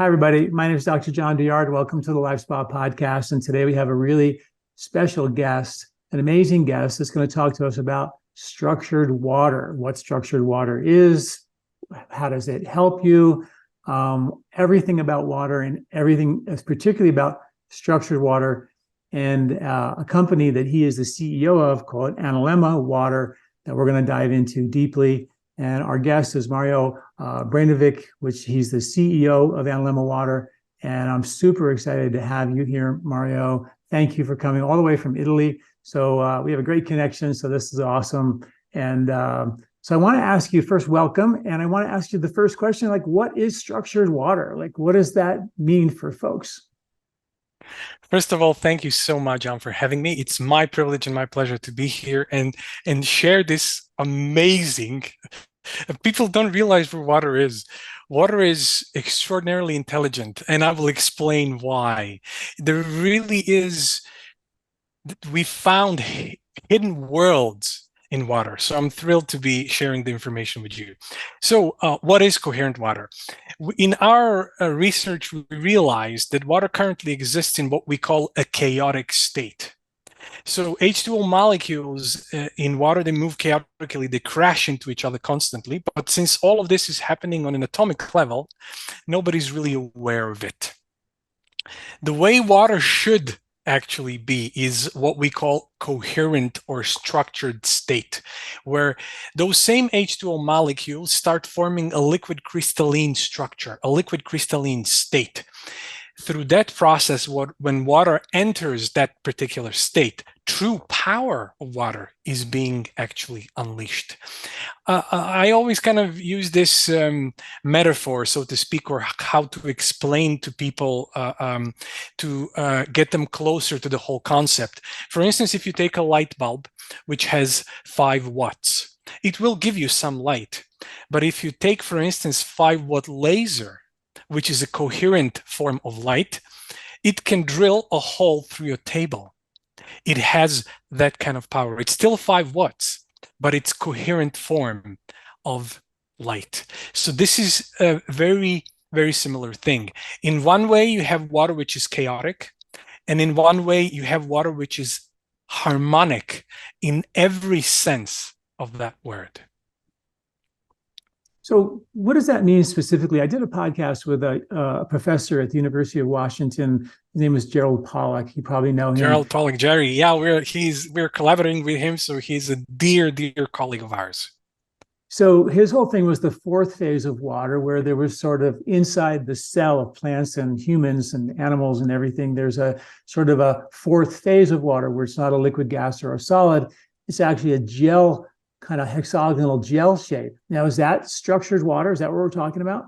Hi, everybody. My name is Dr. John Douillard. Welcome to the LifeSpa podcast. And today we have a really special guest, an amazing guest that's going to talk to us about structured water, what structured water is, how does it help you, everything about water and everything, particularly about structured water, and a company that he is the CEO of called Aǹalemma Water that we're going to dive into deeply. And our guest is Mario Brainović, which he's the CEO of Aǹalemma Water. And I'm super excited to have you here, Mario. Thank you for coming all the way from Italy. So we have a great connection. So this is awesome. And so I want to ask you first, welcome. And I want to ask you the first question, like, what is structured water? Like, what does that mean for folks? First of all, thank you so much, John, for having me. It's my privilege and my pleasure to be here and share this amazing. People don't realize what water is. Water is extraordinarily intelligent, and I will explain why. There really is, we found hidden worlds in water. So I'm thrilled to be sharing the information with you. So what is coherent water? In our research, we realized that water currently exists in what we call a chaotic state. So H2O molecules in water, they move chaotically, they crash into each other constantly. But since all of this is happening on an atomic level, nobody's really aware of it. The way water should actually be is what we call coherent or structured state, where those same H2O molecules start forming a liquid crystalline structure, a liquid crystalline state. Through that process, when water enters that particular state, true power of water is being actually unleashed. I always kind of use this metaphor, so to speak, or how to explain to people to get them closer to the whole concept. For instance, if you take a light bulb, which has 5 watts, it will give you some light. But if you take, for instance, 5-watt laser, which is a coherent form of light, it can drill a hole through your table. It has that kind of power. It's still 5 watts, but it's coherent form of light. So this is a very, very similar thing. In one way, you have water which is chaotic, and in one way, you have water which is harmonic in every sense of that word. So what does that mean specifically? I did a podcast with a professor at the University of Washington. His name was Gerald Pollack. You probably know him. Gerald Pollack, Jerry. Yeah, we're collaborating with him, so he's a dear, dear colleague of ours. So his whole thing was the 4th phase of water, where there was sort of inside the cell of plants and humans and animals and everything, there's a sort of a 4th phase of water where it's not a liquid gas or a solid. It's actually a gel, kind of hexagonal gel shape. Now, is that structured water? Is that what we're talking about?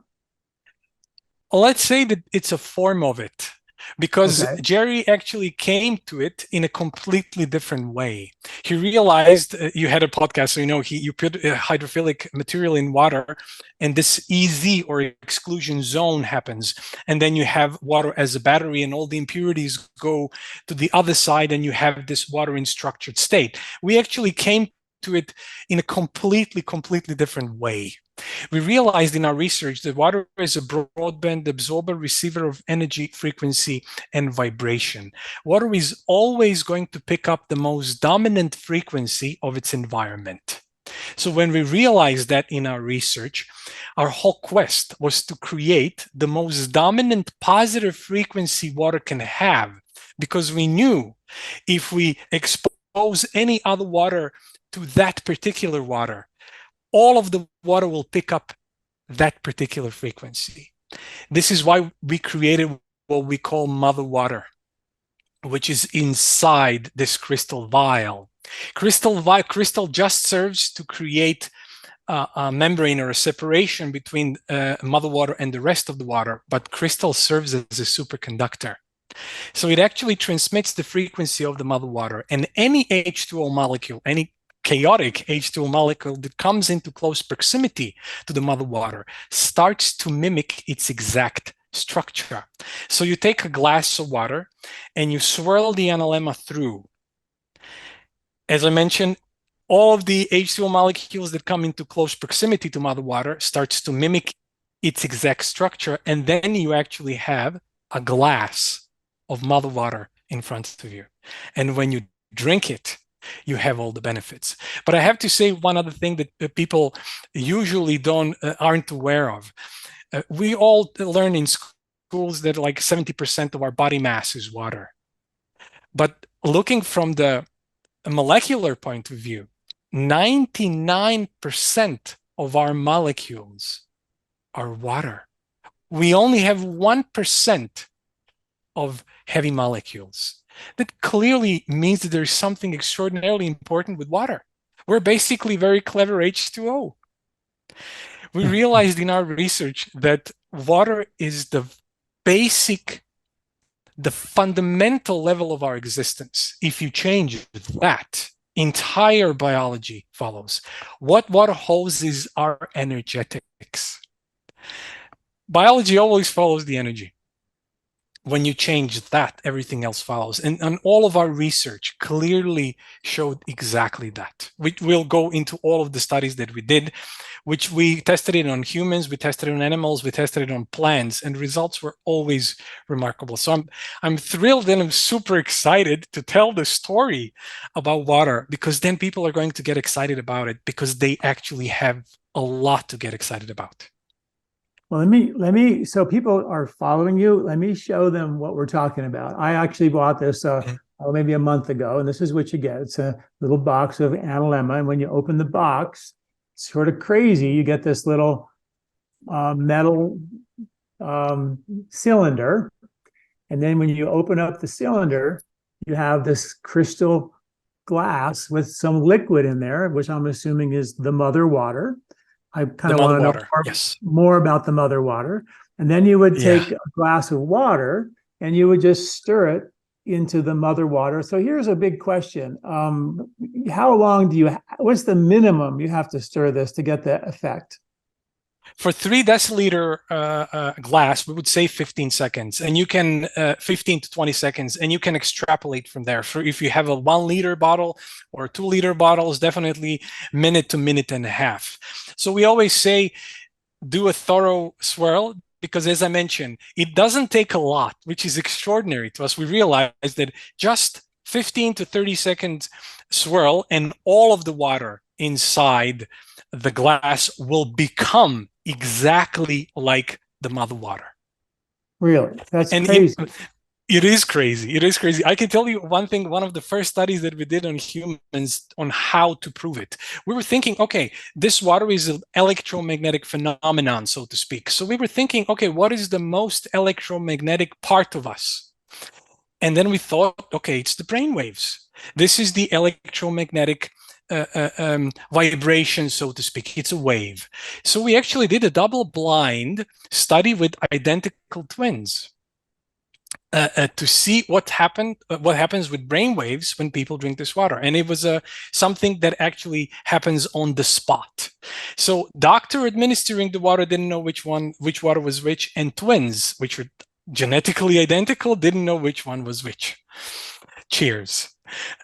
Well, let's say that it's a form of it, because Okay. Jerry actually came to it in a completely different way. He realized, you had a podcast, so you know, you put hydrophilic material in water, and this EZ or exclusion zone happens. And then you have water as a battery, and all the impurities go to the other side, and you have this water in structured state. We actually came to it in a completely different way. We realized in our research that water is a broadband absorber, receiver of energy, frequency, and vibration. Water is always going to pick up the most dominant frequency of its environment. So when we realized that in our research, our whole quest was to create the most dominant positive frequency water can have, because we knew if we expose any other water to that particular water, all of the water will pick up that particular frequency. This is why we created what we call mother water, which is inside this crystal vial. Crystal just serves to create a membrane or a separation between mother water and the rest of the water, but crystal serves as a superconductor. So it actually transmits the frequency of the mother water, and any H2O molecule, any chaotic H2O molecule that comes into close proximity to the mother water starts to mimic its exact structure. So you take a glass of water and you swirl the analemma through. As I mentioned, all of the H2O molecules that come into close proximity to mother water starts to mimic its exact structure, and then you actually have a glass of mother water in front of you. And when you drink it, you have all the benefits. But I have to say one other thing that people usually aren't aware of. We all learn in schools that like 70% of our body mass is water. But looking from the molecular point of view, 99% of our molecules are water. We only have 1% of heavy molecules. That clearly means that there's something extraordinarily important with water. We're basically very clever H2O. We realized in our research that water is the fundamental level of our existence. If you change that, entire biology follows. What water holds is our energetics. Biology always follows the energy. When you change that, everything else follows. And all of our research clearly showed exactly that. We'll go into all of the studies that we did, which we tested it on humans, we tested it on animals, we tested it on plants, and results were always remarkable. So I'm thrilled and I'm super excited to tell the story about water, because then people are going to get excited about it because they actually have a lot to get excited about. Well, so people are following you. Let me show them what we're talking about. I actually bought this maybe a month ago, and this is what you get. It's a little box of Aǹalemma, and when you open the box, it's sort of crazy. You get this little metal cylinder, and then when you open up the cylinder, you have this crystal glass with some liquid in there, which I'm assuming is the mother water. I kind of want to know more about the mother water. And then you would take a glass of water and you would just stir it into the mother water. So here's a big question. How long what's the minimum you have to stir this to get the effect? For 3 deciliter glass, we would say 15 seconds, and you can 15 to 20 seconds, and you can extrapolate from there. For if you have a 1 liter bottle or 2 liter bottles, definitely minute to minute and a half. So we always say, do a thorough swirl, because as I mentioned, it doesn't take a lot, which is extraordinary to us. We realize that just 15 to 30 seconds swirl, and all of the water inside the glass will become exactly like the mother water. Really? That's crazy. It is crazy. It is crazy. I can tell you one thing, one of the first studies that we did on humans on how to prove it. We were thinking, okay, this water is an electromagnetic phenomenon, so to speak. So we were thinking, okay, what is the most electromagnetic part of us? And then we thought, okay, it's the brain waves. This is the electromagnetic vibration, so to speak. It's a wave. So we actually did a double-blind study with identical twins to see what happens with brain waves when people drink this water. And it was something that actually happens on the spot. So doctor administering the water didn't know which water was which, and twins, which were genetically identical, didn't know which one was which. Cheers.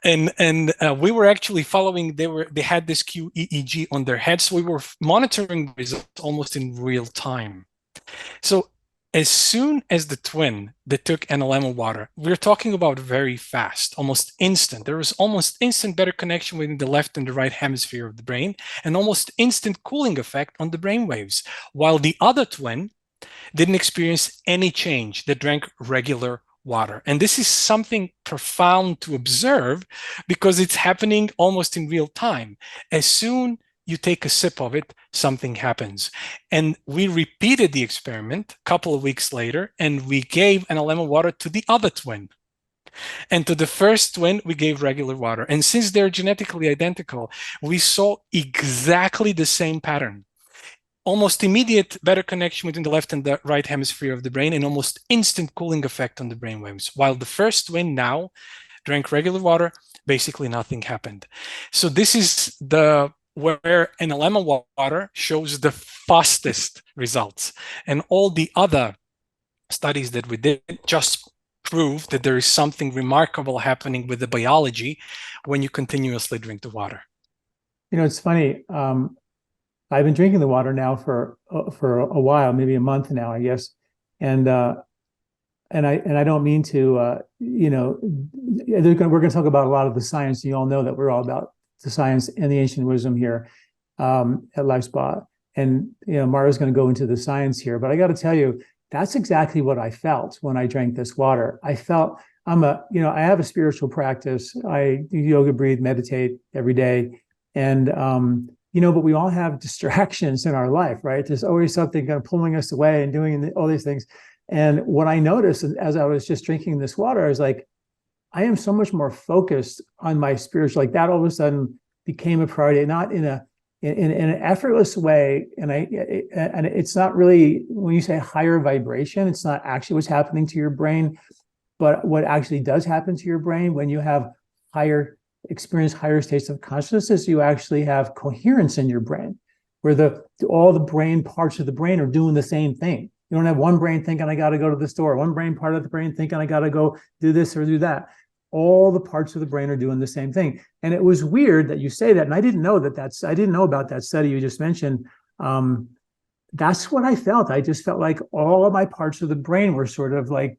And we were actually following, they had this QEEG on their heads, so we were monitoring results almost in real time. So as soon as the twin that took Aǹalemma Water, we're talking about very fast, almost instant. There was almost instant better connection within the left and the right hemisphere of the brain, and almost instant cooling effect on the brain waves, while the other twin didn't experience any change, that drank regular water. And this is something profound to observe, because it's happening almost in real time. As soon you take a sip of it, something happens. And we repeated the experiment a couple of weeks later, and we gave Aǹalemma Water to the other twin. And to the first twin, we gave regular water. And since they're genetically identical, we saw exactly the same pattern. Almost immediate better connection between the left and the right hemisphere of the brain, and almost instant cooling effect on the brain waves. While the first twin now drank regular water, basically nothing happened. So this is where Aǹalemma Water shows the fastest results. And all the other studies that we did just prove that there is something remarkable happening with the biology when you continuously drink the water. You know, it's funny. I've been drinking the water now for a while, maybe a month now, I guess. And I don't mean to, we're going to talk about a lot of the science. You all know that we're all about the science and the ancient wisdom here at LifeSpa. And, Mario's going to go into the science here. But I got to tell you, that's exactly what I felt when I drank this water. I felt I have a spiritual practice. I do yoga, breathe, meditate every day. And, but we all have distractions in our life, right? There's always something kind of pulling us away and doing all these things. And what I noticed as I was just drinking this water, I was like, I am so much more focused on my spiritual, like that all of a sudden became a priority, not in an effortless way. And it's not really, when you say higher vibration, it's not actually what's happening to your brain, but what actually does happen to your brain when you have experience higher states of consciousness, you actually have coherence in your brain, where all the brain parts of the brain are doing the same thing. You don't have one brain thinking, I got to go to the store, one part of the brain thinking, I got to go do this or do that. All the parts of the brain are doing the same thing. And it was weird that you say that. And I didn't know I didn't know about that study you just mentioned. That's what I felt. I just felt like all of my parts of the brain were sort of like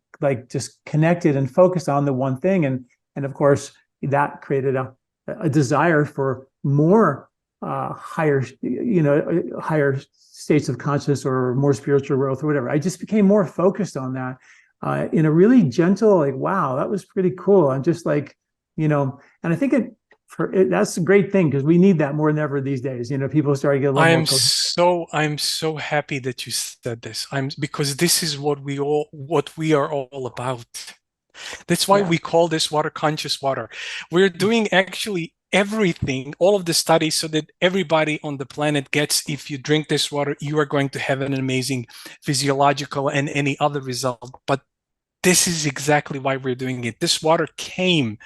just connected and focused on the one thing. And of course, that created a desire for more higher states of consciousness or more spiritual growth or whatever. I just became more focused on that in a really gentle, like, wow, that was pretty cool. I'm just like, and I think that's a great thing because we need that more than ever these days. People start to get a little more. I'm so happy that you said this. Because this is what we are all about. That's why we call this water conscious water. We're doing actually everything, all of the studies, so that everybody on the planet gets, if you drink this water, you are going to have an amazing physiological and any other result. But this is exactly why we're doing it. This water came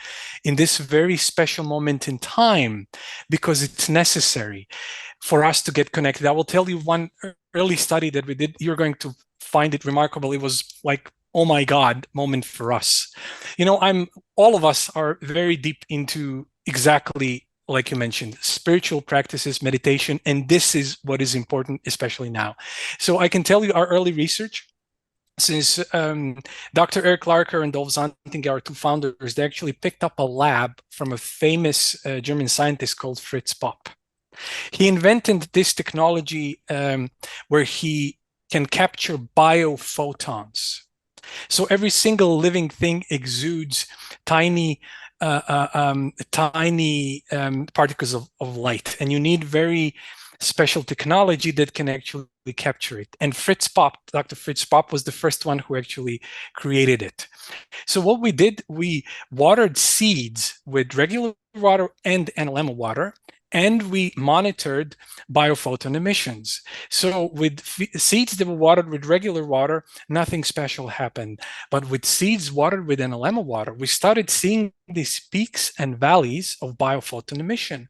in this very special moment in time because it's necessary for us to get connected. I will tell you one early study that we did. You're going to find it remarkable. It was like, oh my God, moment for us. All of us are very deep into exactly like you mentioned, spiritual practices, meditation, and this is what is important, especially now. So I can tell you our early research, since Dr. Eric Larker and Dolf Zantinger, our two founders, they actually picked up a lab from a famous German scientist called Fritz Popp. He invented this technology where he can capture biophotons. So every single living thing exudes tiny particles of light, and you need very special technology that can actually capture it. And Dr. Fritz Popp was the first one who actually created it. So what we did, we watered seeds with regular water and Aǹalemma water, and we monitored biophoton emissions. So with seeds that were watered with regular water, nothing special happened. But with seeds watered with Aǹalemma water, we started seeing these peaks and valleys of biophoton emission.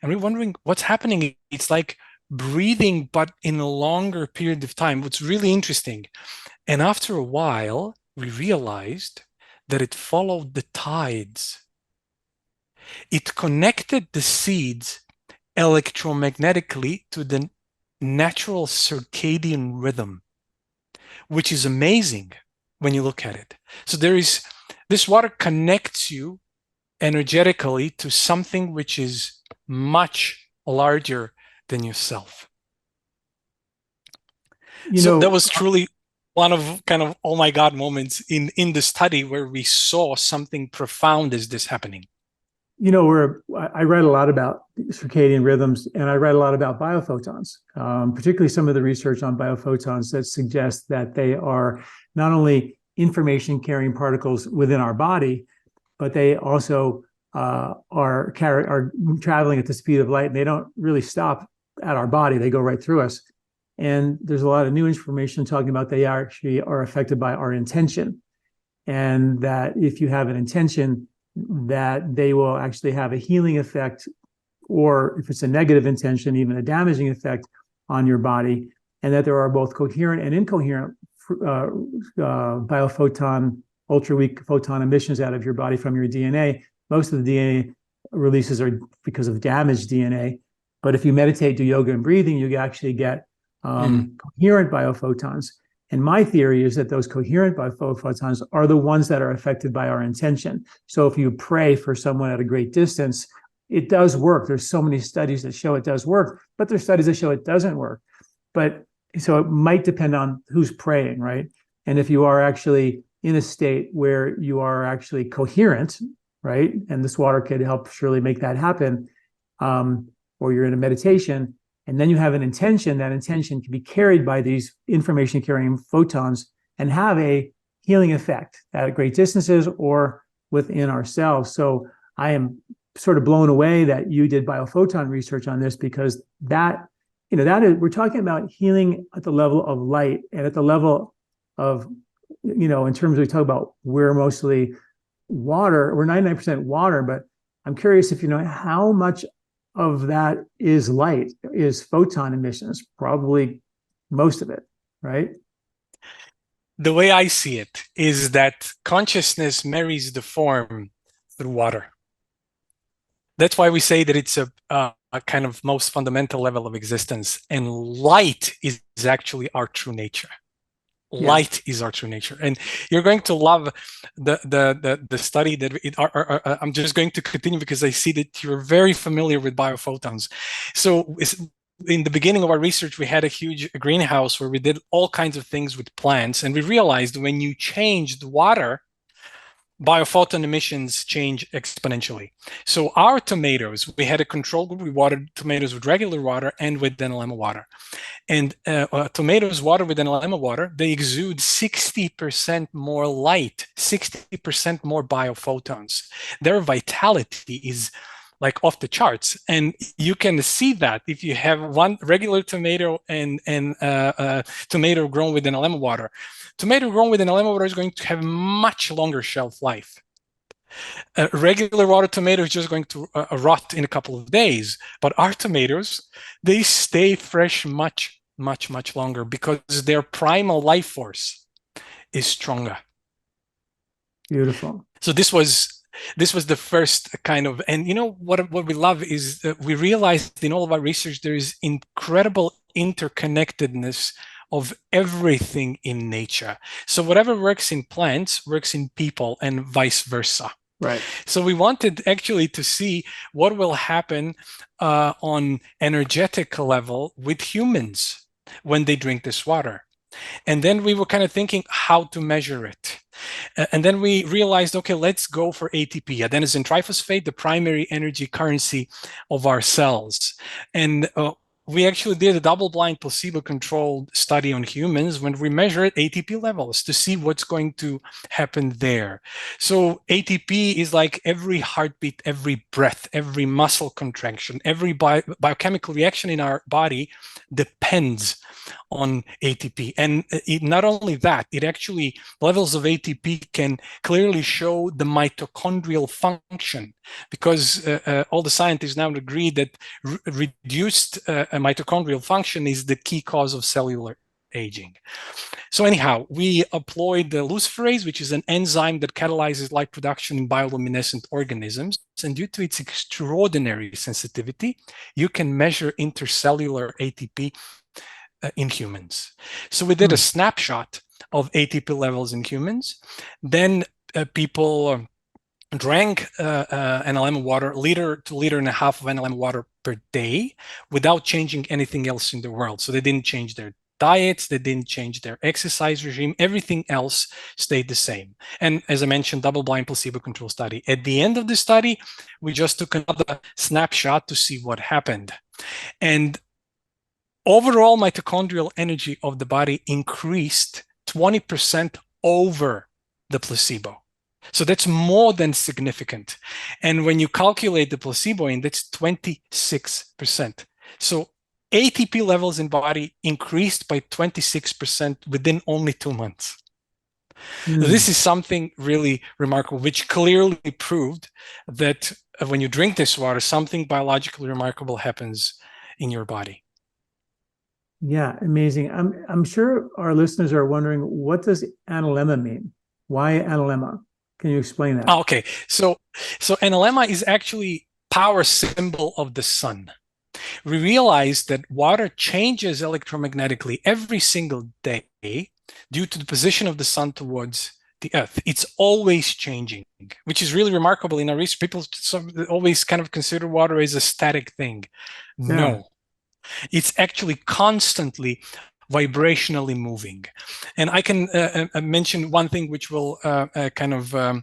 And we're wondering what's happening. It's like breathing, but in a longer period of time. What's really interesting. And after a while, we realized that it followed the tides. It connected the seeds electromagnetically to the natural circadian rhythm, which is amazing when you look at it. So this water connects you energetically to something which is much larger than yourself. So that was truly one of kind of, oh my God, moments in the study where we saw something profound as this happening. I read a lot about circadian rhythms, and I read a lot about biophotons, particularly some of the research on biophotons that suggests that they are not only information-carrying particles within our body, but they also are traveling at the speed of light, and they don't really stop at our body. They go right through us. And there's a lot of new information talking about they actually are affected by our intention, and that if you have an intention, that they will actually have a healing effect, or if it's a negative intention, even a damaging effect on your body, and that there are both coherent and incoherent biophoton, ultra-weak photon emissions out of your body from your DNA. Most of the DNA releases are because of damaged DNA, But if you meditate, do yoga and breathing, you actually get coherent biophotons. And my theory is that those coherent biophotons are the ones that are affected by our intention. So if you pray for someone at a great distance, it does work. There's so many studies that show it does work, but there's studies that show it doesn't work. But so it might depend on who's praying, right? And if you are actually in a state where you are actually coherent, right? And this water could help surely make that happen. Or you're in a meditation, and then you have an intention. That intention can be carried by these information carrying photons and have a healing effect at great distances or within ourselves. So I am sort of blown away that you did biophoton research on this, because that, that is, we're talking about healing at the level of light and at the level of, in terms of, we talk about we're mostly water, we're 99% water, but I'm curious if you know how much of that is light, is photon emissions, probably most of it, right? The way I see it is that consciousness marries the form through water. That's why we say that it's a kind of most fundamental level of existence, and light is actually our true nature. Light is our true nature, and you're going to love the study that I'm just going to continue because I see that you're very familiar with biophotons. So in the beginning of our research, we had a huge greenhouse where we did all kinds of things with plants, and we realized when you changed water, biophoton emissions change exponentially. So our tomatoes, we had a control group. We watered tomatoes with regular water and with Aǹalemma water. And tomatoes watered with Aǹalemma water, they exude 60% more light, 60% more biophotons. Their vitality is like off the charts. And you can see that if you have one regular tomato and tomato grown with Aǹalemma water. Tomato grown with Aǹalemma water is going to have much longer shelf life. Regular water tomato is just going to rot in a couple of days. But our tomatoes, they stay fresh much longer because their primal life force is stronger. Beautiful. So this was the first kind of, and what we love is that we realized in all of our research there is incredible interconnectedness of everything in nature. So whatever works in plants works in people and vice versa. Right. So we wanted actually to see what will happen on energetic level with humans when they drink this water. And then we were kind of thinking how to measure it. And then we realized, okay, let's go for ATP, adenosine triphosphate, the primary energy currency of our cells. And we actually did a double-blind placebo-controlled study on humans when we measured ATP levels to see what's going to happen there. So ATP is like every heartbeat, every breath, every muscle contraction, every biochemical reaction in our body depends on ATP. And not only that, it actually, levels of ATP can clearly show the mitochondrial function, because all the scientists now agree that reduced mitochondrial function is the key cause of cellular aging. So anyhow, we employed the luciferase, which is an enzyme that catalyzes light production in bioluminescent organisms. And due to its extraordinary sensitivity, you can measure intercellular ATP in humans. So we did a snapshot of ATP levels in humans. Then people drank Aǹalemma water, liter to liter and a half of Aǹalemma water per day without changing anything else in the world. So they didn't change their diets, they didn't change their exercise regime, everything else stayed the same. And as I mentioned, double-blind placebo-controlled study. At the end of the study, we just took another snapshot to see what happened. And overall mitochondrial energy of the body increased 20% over the placebo. So that's more than significant. And when you calculate the placebo in, that's 26%. So ATP levels in body increased by 26% within only 2 months. This is something really remarkable, which clearly proved that when you drink this water, something biologically remarkable happens in your body. Yeah, amazing. I'm sure our listeners are wondering, what does Aǹalemma mean? Why Aǹalemma? Can you explain that? Okay, so Aǹalemma is actually power symbol of the sun. We realized that water changes electromagnetically every single day due to the position of the sun towards the earth. It's always changing, which is really remarkable in our research. People always kind of consider water as a static thing. Yeah. No, it's actually constantly vibrationally moving. And I can mention one thing which will kind of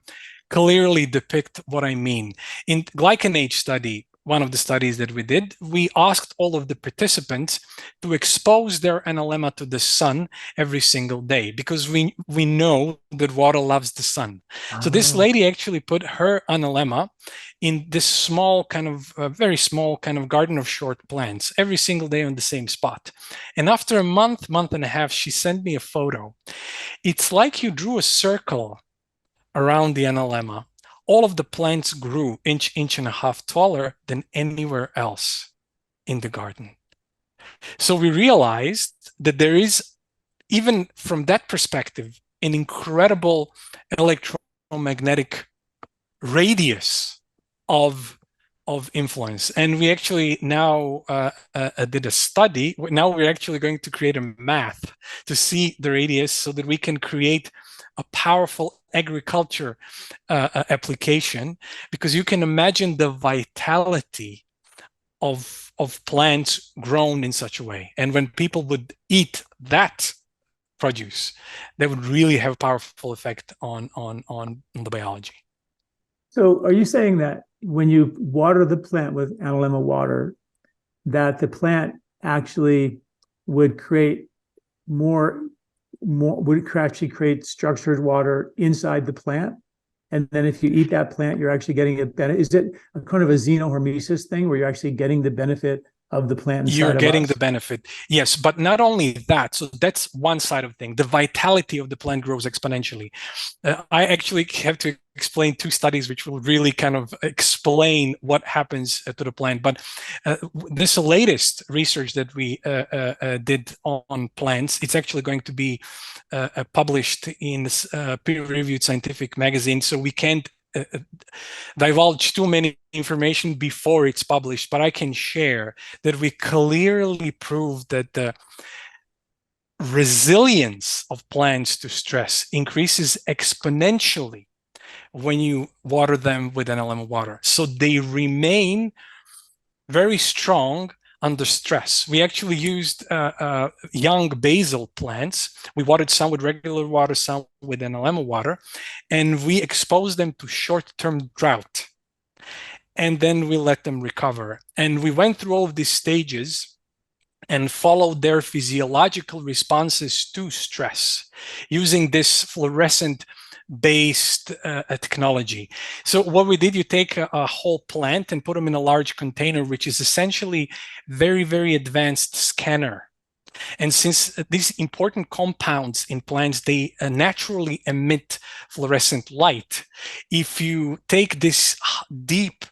clearly depict what I mean. In Glycation study, one of the studies that we did, we asked all of the participants to expose their analemma to the sun every single day because we know that water loves the sun. So this Oh. lady actually put her analemma in this small kind of very small kind of garden of short plants every single day on the same spot. And after a month and a half, she sent me a photo. It's like you drew a circle around the analemma. All of the plants grew inch and a half taller than anywhere else in the garden. So we realized that there is, even from that perspective, an incredible electromagnetic radius of influence. And we actually now did a study. Now we're actually going to create a math to see the radius so that we can create a powerful agriculture application, because you can imagine the vitality of plants grown in such a way. And when people would eat that produce, that would really have a powerful effect on the biology. So are you saying that when you water the plant with Aǹalemma water, that the plant actually would create would actually create structured water inside the plant? And then if you eat that plant, you're actually getting a benefit. Is it a kind of a xenohormesis thing where you're actually getting the benefit of the plant inside You're of getting us? the benefit, yes, but not only that. So that's one side of thing. The vitality of the plant grows exponentially. I actually have to explain two studies which will really kind of explain what happens to the plant. But this latest research that we did on plants, it's actually going to be published in this peer-reviewed scientific magazine. So we can't divulge too many information before it's published, but I can share that we clearly proved that the resilience of plants to stress increases exponentially when you water them with Aǹalemma water. So they remain very strong under stress. We actually used young basil plants. We watered some with regular water, some with Aǹalemma water, and we exposed them to short-term drought. And then we let them recover. And we went through all of these stages and followed their physiological responses to stress using this fluorescent based technology. So what we did, you take a whole plant and put them in a large container, which is essentially very, very advanced scanner. And since these important compounds in plants, they naturally emit fluorescent light. If you take this deep,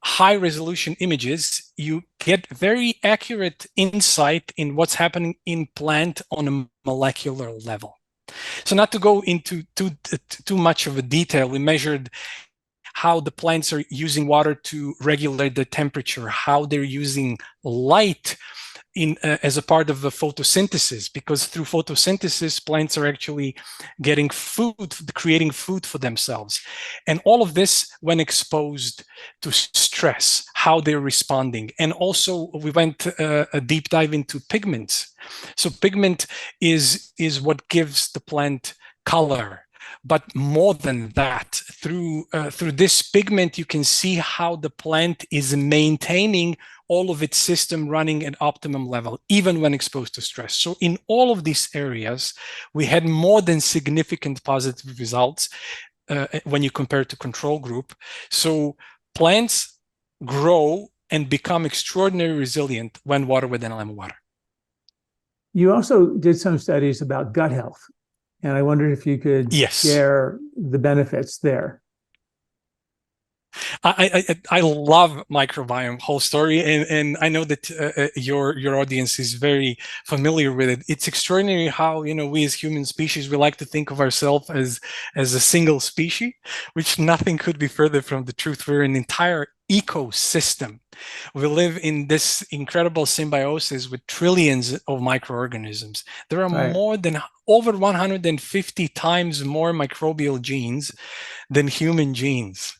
high resolution images, you get very accurate insight in what's happening in plant on a molecular level. So not to go into too much of a detail, we measured how the plants are using water to regulate the temperature, how they're using light as a part of the photosynthesis, because through photosynthesis, plants are actually getting food, creating food for themselves. And all of this when exposed to stress, how they're responding. And also we went a deep dive into pigments. So pigment is what gives the plant color. But more than that, through this pigment, you can see how the plant is maintaining all of its system running at optimum level, even when exposed to stress. So in all of these areas, we had more than significant positive results when you compare to control group. So plants grow and become extraordinarily resilient when watered with Aǹalemma water. You also did some studies about gut health, and I wondered if you could Yes. share the benefits there. I love microbiome whole story, and I know that your audience is very familiar with it. It's extraordinary how, you know, we as human species, we like to think of ourselves as a single species, which nothing could be further from the truth. We're an entire ecosystem. We live in this incredible symbiosis with trillions of microorganisms. There are Right. more than over 150 times more microbial genes than human genes.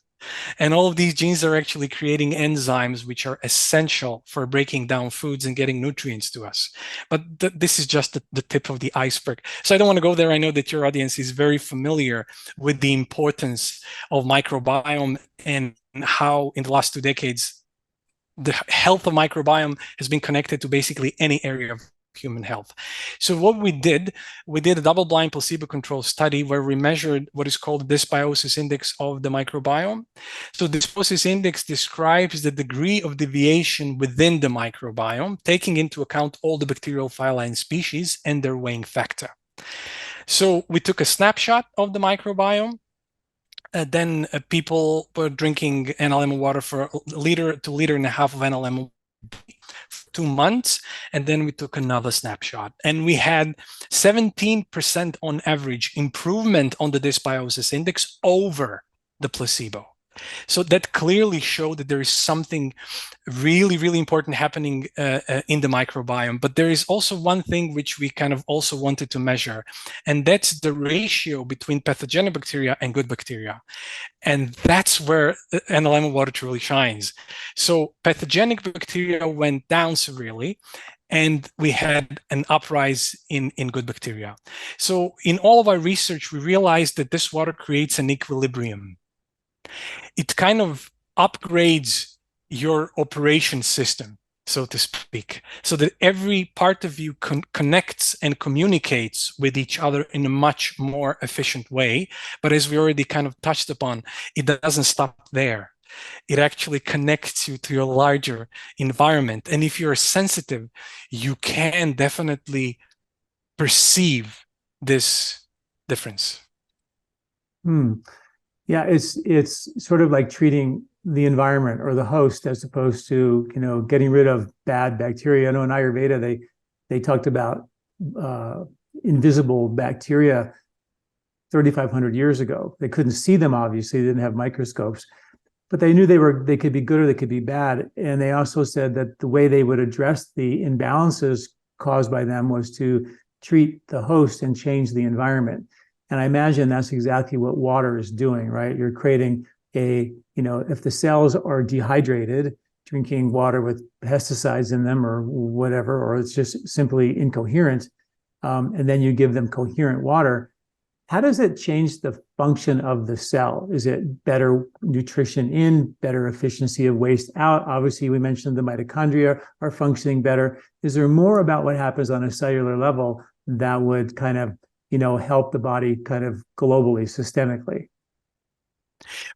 And all of these genes are actually creating enzymes which are essential for breaking down foods and getting nutrients to us. But this is just the tip of the iceberg. So I don't want to go there. I know that your audience is very familiar with the importance of microbiome and how in the last 2 decades, the health of microbiome has been connected to basically any area of human health. So what we did a double-blind placebo-controlled study where we measured what is called the dysbiosis index of the microbiome. So the dysbiosis index describes the degree of deviation within the microbiome, taking into account all the bacterial phyla and species and their weighing factor. So we took a snapshot of the microbiome. Then people were drinking Aǹalemma water for a liter to liter and a half of Aǹalemma 2 months, and then we took another snapshot, and we had 17% on average improvement on the dysbiosis index over the placebo. So that clearly showed that there is something really, really important happening in the microbiome. But there is also one thing which we kind of also wanted to measure, and that's the ratio between pathogenic bacteria and good bacteria. And that's where Aǹalemma water truly shines. So pathogenic bacteria went down severely, and we had an uprise in good bacteria. So in all of our research, we realized that this water creates an equilibrium. It kind of upgrades your operation system, so to speak, so that every part of you connects and communicates with each other in a much more efficient way. But as we already kind of touched upon, it doesn't stop there. It actually connects you to your larger environment. And if you're sensitive, you can definitely perceive this difference. Hmm. Yeah, it's sort of like treating the environment or the host as opposed to, you know, getting rid of bad bacteria. I know in Ayurveda they talked about invisible bacteria 3,500 years ago. They couldn't see them, obviously, they didn't have microscopes, but they knew they could be good or they could be bad. And they also said that the way they would address the imbalances caused by them was to treat the host and change the environment. And I imagine that's exactly what water is doing, right? You're creating if the cells are dehydrated, drinking water with pesticides in them or whatever, or it's just simply incoherent, and then you give them coherent water, how does it change the function of the cell? Is it better nutrition in, better efficiency of waste out? Obviously, we mentioned the mitochondria are functioning better. Is there more about what happens on a cellular level that would kind of help the body kind of globally, systemically?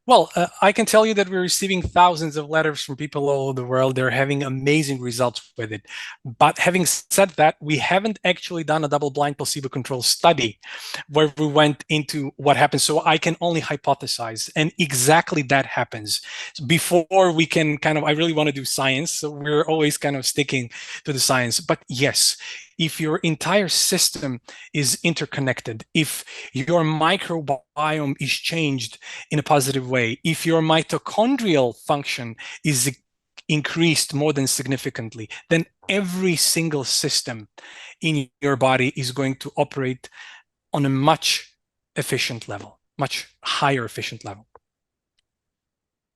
Well, I can tell you that we're receiving thousands of letters from people all over the world. They're having amazing results with it. But having said that, we haven't actually done a double-blind placebo-controlled study where we went into what happens. So I can only hypothesize, and exactly that happens. Before we can I really want to do science, so we're always kind of sticking to the science. But yes, if your entire system is interconnected, if your microbiome is changed in a positive way, if your mitochondrial function is increased more than significantly, then every single system in your body is going to operate on a much efficient level, much higher efficient level.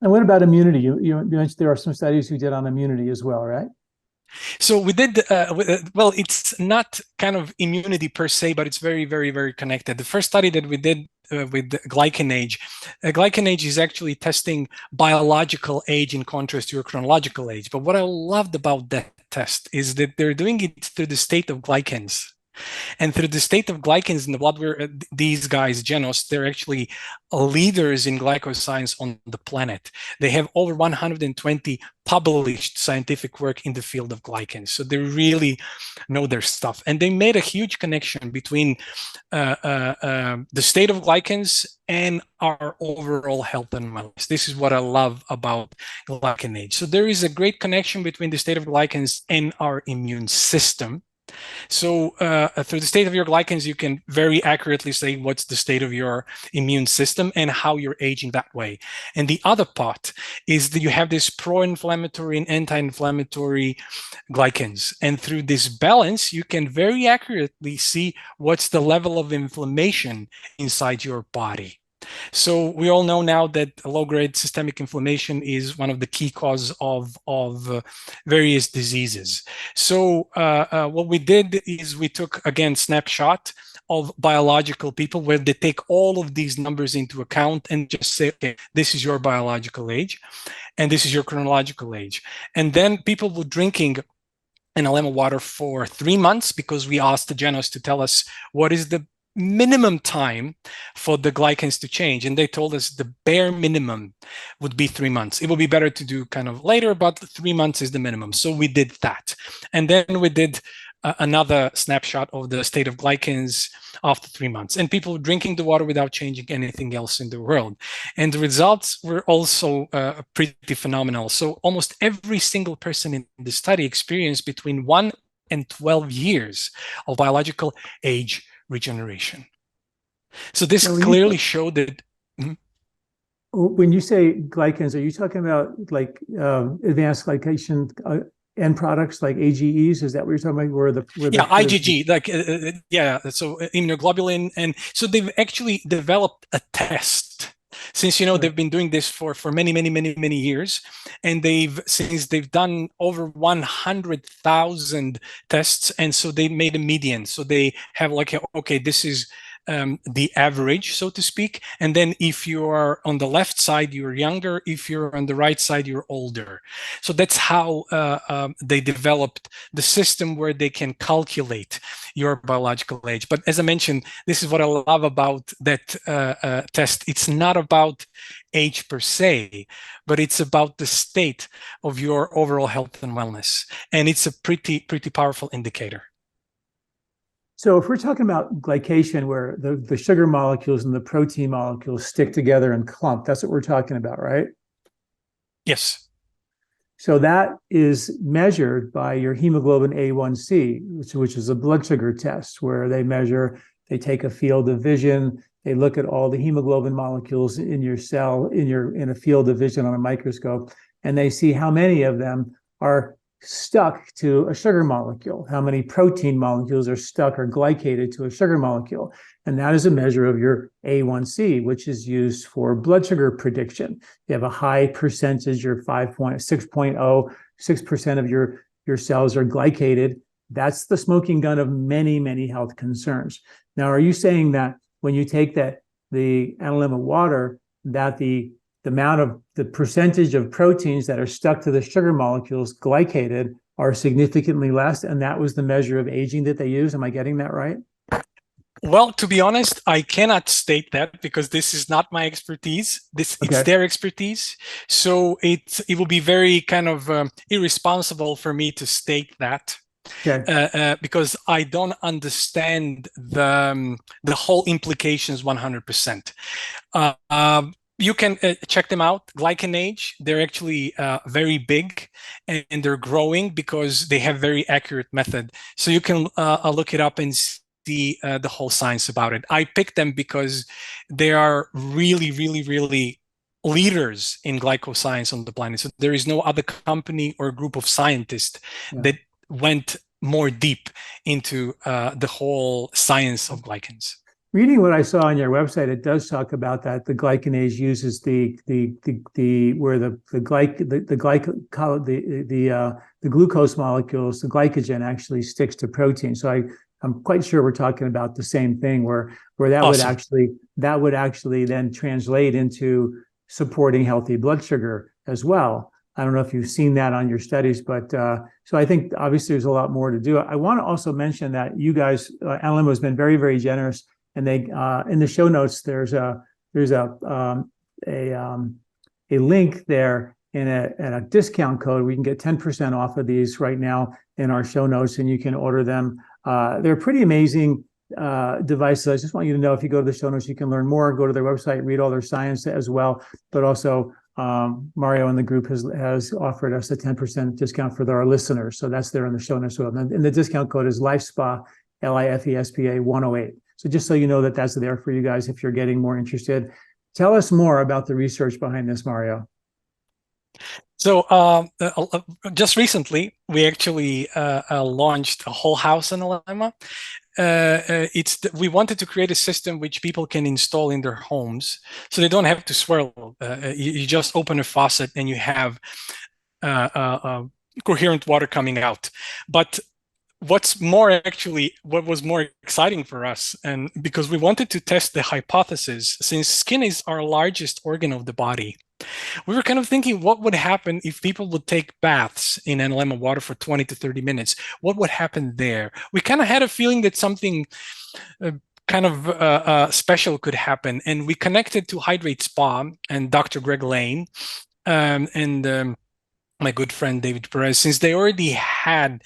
And what about immunity? You mentioned there are some studies you did on immunity as well, right? So we did, well, it's not kind of immunity per se, but it's very, very, very connected. The first study that we did with glycan age is actually testing biological age in contrast to your chronological age. But what I loved about that test is that they're doing it through the state of glycans. And through the state of glycans in the blood, where these guys, Genos, they're actually leaders in glycoscience on the planet. They have over 120 published scientific work in the field of glycans. So they really know their stuff. And they made a huge connection between the state of glycans and our overall health and wellness. This is what I love about glycan age. So there is a great connection between the state of glycans and our immune system. So through the state of your glycans, you can very accurately say what's the state of your immune system and how you're aging that way. And the other part is that you have this pro-inflammatory and anti-inflammatory glycans. And through this balance, you can very accurately see what's the level of inflammation inside your body. So we all know now that low-grade systemic inflammation is one of the key causes of various diseases. So what we did is we took, again, snapshot of biological people where they take all of these numbers into account and just say, okay, this is your biological age and this is your chronological age. And then people were drinking Aǹalemma water for 3 months because we asked the Genos to tell us what is the minimum time for the glycans to change, and they told us the bare minimum would be 3 months. It would be better to do kind of later, but 3 months is the minimum. So we did that, and then we did another snapshot of the state of glycans after 3 months, and people were drinking the water without changing anything else in the world, and the results were also pretty phenomenal. So almost every single person in the study experienced between 1 and 12 years of biological age regeneration. So this clearly showed that. When you say glycans, are you talking about like advanced glycation end products like AGEs? Is that what you're talking about? Yeah, IgG, like so immunoglobulin, and so they've actually developed a test. Since they've been doing this for many years, and since they've done over 100,000 tests, and so they made a median. So they have like, okay, this is the average, so to speak. And then if you are on the left side, you're younger. If you're on the right side, you're older. So that's how they developed the system where they can calculate your biological age. But as I mentioned, this is what I love about that test. It's not about age per se, but it's about the state of your overall health and wellness. And it's a pretty powerful indicator. So if we're talking about glycation, where the sugar molecules and the protein molecules stick together and clump, that's what we're talking about, right? Yes. So that is measured by your hemoglobin A1C, which is a blood sugar test where they take a field of vision, they look at all the hemoglobin molecules in your cell, in a field of vision on a microscope, and they see how many of them are stuck to a sugar molecule, how many protein molecules are stuck or glycated to a sugar molecule. And that is a measure of your A1C, which is used for blood sugar prediction. You have a high percentage, your 6.0, 6% of your cells are glycated. That's the smoking gun of many health concerns. Now, are you saying that when you take the Aǹalemma water, that the percentage of proteins that are stuck to the sugar molecules glycated are significantly less, and that was the measure of aging that they used? Am I getting that right? Well, to be honest, I cannot state that because this is not my expertise. It's their expertise. So it will be very kind of irresponsible for me to state that. Okay. Because I don't understand the whole implications 100%. You can check them out. Glycan age, they're actually very big and they're growing because they have very accurate method. So you can look it up and see the whole science about it. I picked them because they are really leaders in glycoscience on the planet. So there is no other company or group of scientists that went more deep into the whole science of glycans. Reading what I saw on your website, it does talk about that the glycanase uses the glucose molecules, the glycogen actually sticks to protein. So I'm quite sure we're talking about the same thing, where that would actually then translate into supporting healthy blood sugar as well. I don't know if you've seen that on your studies, but so I think obviously there's a lot more to do. I want to also mention that you guys, Aǹalemma has been very, very generous, and they in the show notes there's a link there and a discount code. We can get 10% off of these right now in our show notes, and you can order them. They're pretty amazing devices. I just want you to know, if you go to the show notes, you can learn more, go to their website, read all their science as well, but also Mario and the group has offered us a 10% discount for our listeners. So that's there in the show notes. And the discount code is LifeSpa, LIFESPA 108. So just so you know that that's there for you guys if you're getting more interested. Tell us more about the research behind this, Mario. So just recently, we actually launched a whole house Aǹalemma. We wanted to create a system which people can install in their homes, so they don't have to swirl. You just open a faucet and you have coherent water coming out. But what was more exciting for us, and because we wanted to test the hypothesis, since skin is our largest organ of the body, we were kind of thinking, what would happen if people would take baths in Aǹalemma water for 20 to 30 minutes? What would happen there? We kind of had a feeling that something special could happen. And we connected to Hydrate Spa and Dr. Greg Lane and my good friend David Perez, since they already had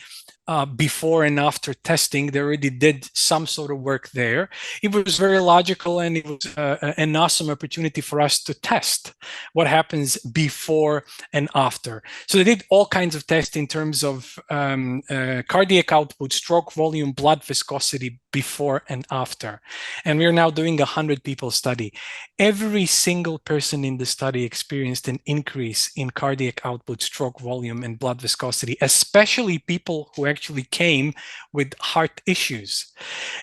before and after testing, they already did some sort of work there. It was very logical, and it was an awesome opportunity for us to test what happens before and after. So they did all kinds of tests in terms of cardiac output, stroke volume, blood viscosity before and after. And we're now doing a 100-people study. Every single person in the study experienced an increase in cardiac output, stroke volume, and blood viscosity, especially people who actually came with heart issues.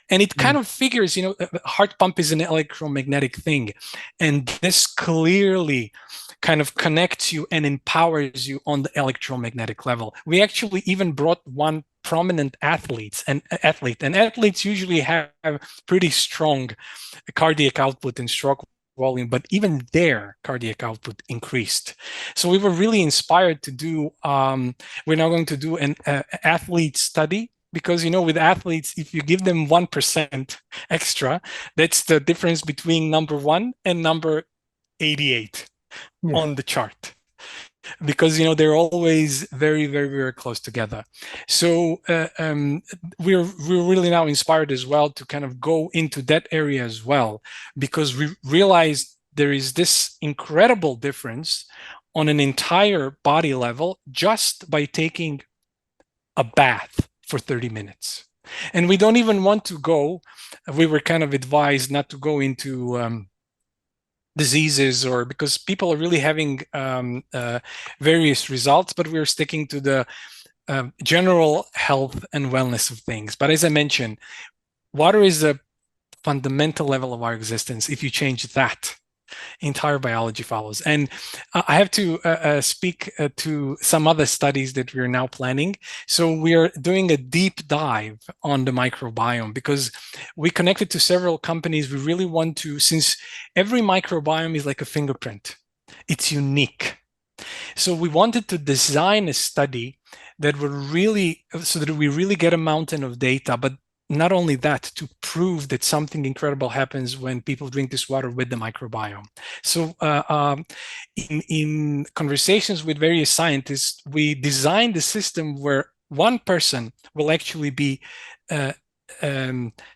And it kind of figures, heart pump is an electromagnetic thing. And this clearly kind of connects you and empowers you on the electromagnetic level. We actually even brought one prominent athlete, and athletes usually have pretty strong cardiac output and stroke volume, but even their cardiac output increased. So we were really inspired to do, we're now going to do an athlete study, because, with athletes, if you give them 1% extra, that's the difference between number 1 and number 88 on the chart. Because they're always very, very, very close together. So we're really now inspired as well to kind of go into that area as well, because we realized there is this incredible difference on an entire body level just by taking a bath for 30 minutes. And we don't even want to go. We were kind of advised not to go into diseases, or because people are really having various results, but we're sticking to the general health and wellness of things. But as I mentioned, water is a fundamental level of our existence. If you change that, entire biology follows. And I have to speak to some other studies that we're now planning. So we are doing a deep dive on the microbiome, because we connected to several companies. We really want to, since every microbiome is like a fingerprint, it's unique. So we wanted to design a study that would really, so that we really get a mountain of data, but not only that, to prove that something incredible happens when people drink this water with the microbiome. So in conversations with various scientists, we designed a system where one person will actually be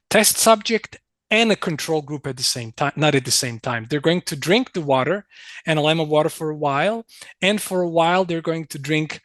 test subject and a control group at the same time, not at the same time. They're going to drink the water, Aǹalemma water, for a while, and for a while they're going to drink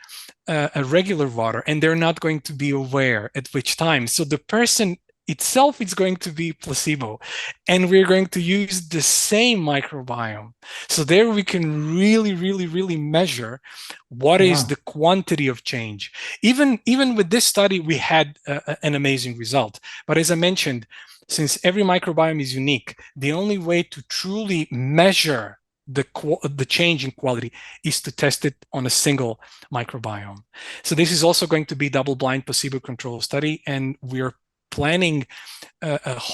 a regular water, and they're not going to be aware at which time. So the person itself is going to be placebo, and we're going to use the same microbiome. So there we can really, really, really measure what is the quantity of change. Even with this study, we had an amazing result. But as I mentioned, since every microbiome is unique, the only way to truly measure the change in quality is to test it on a single microbiome. So this is also going to be double-blind placebo-controlled study, and we're planning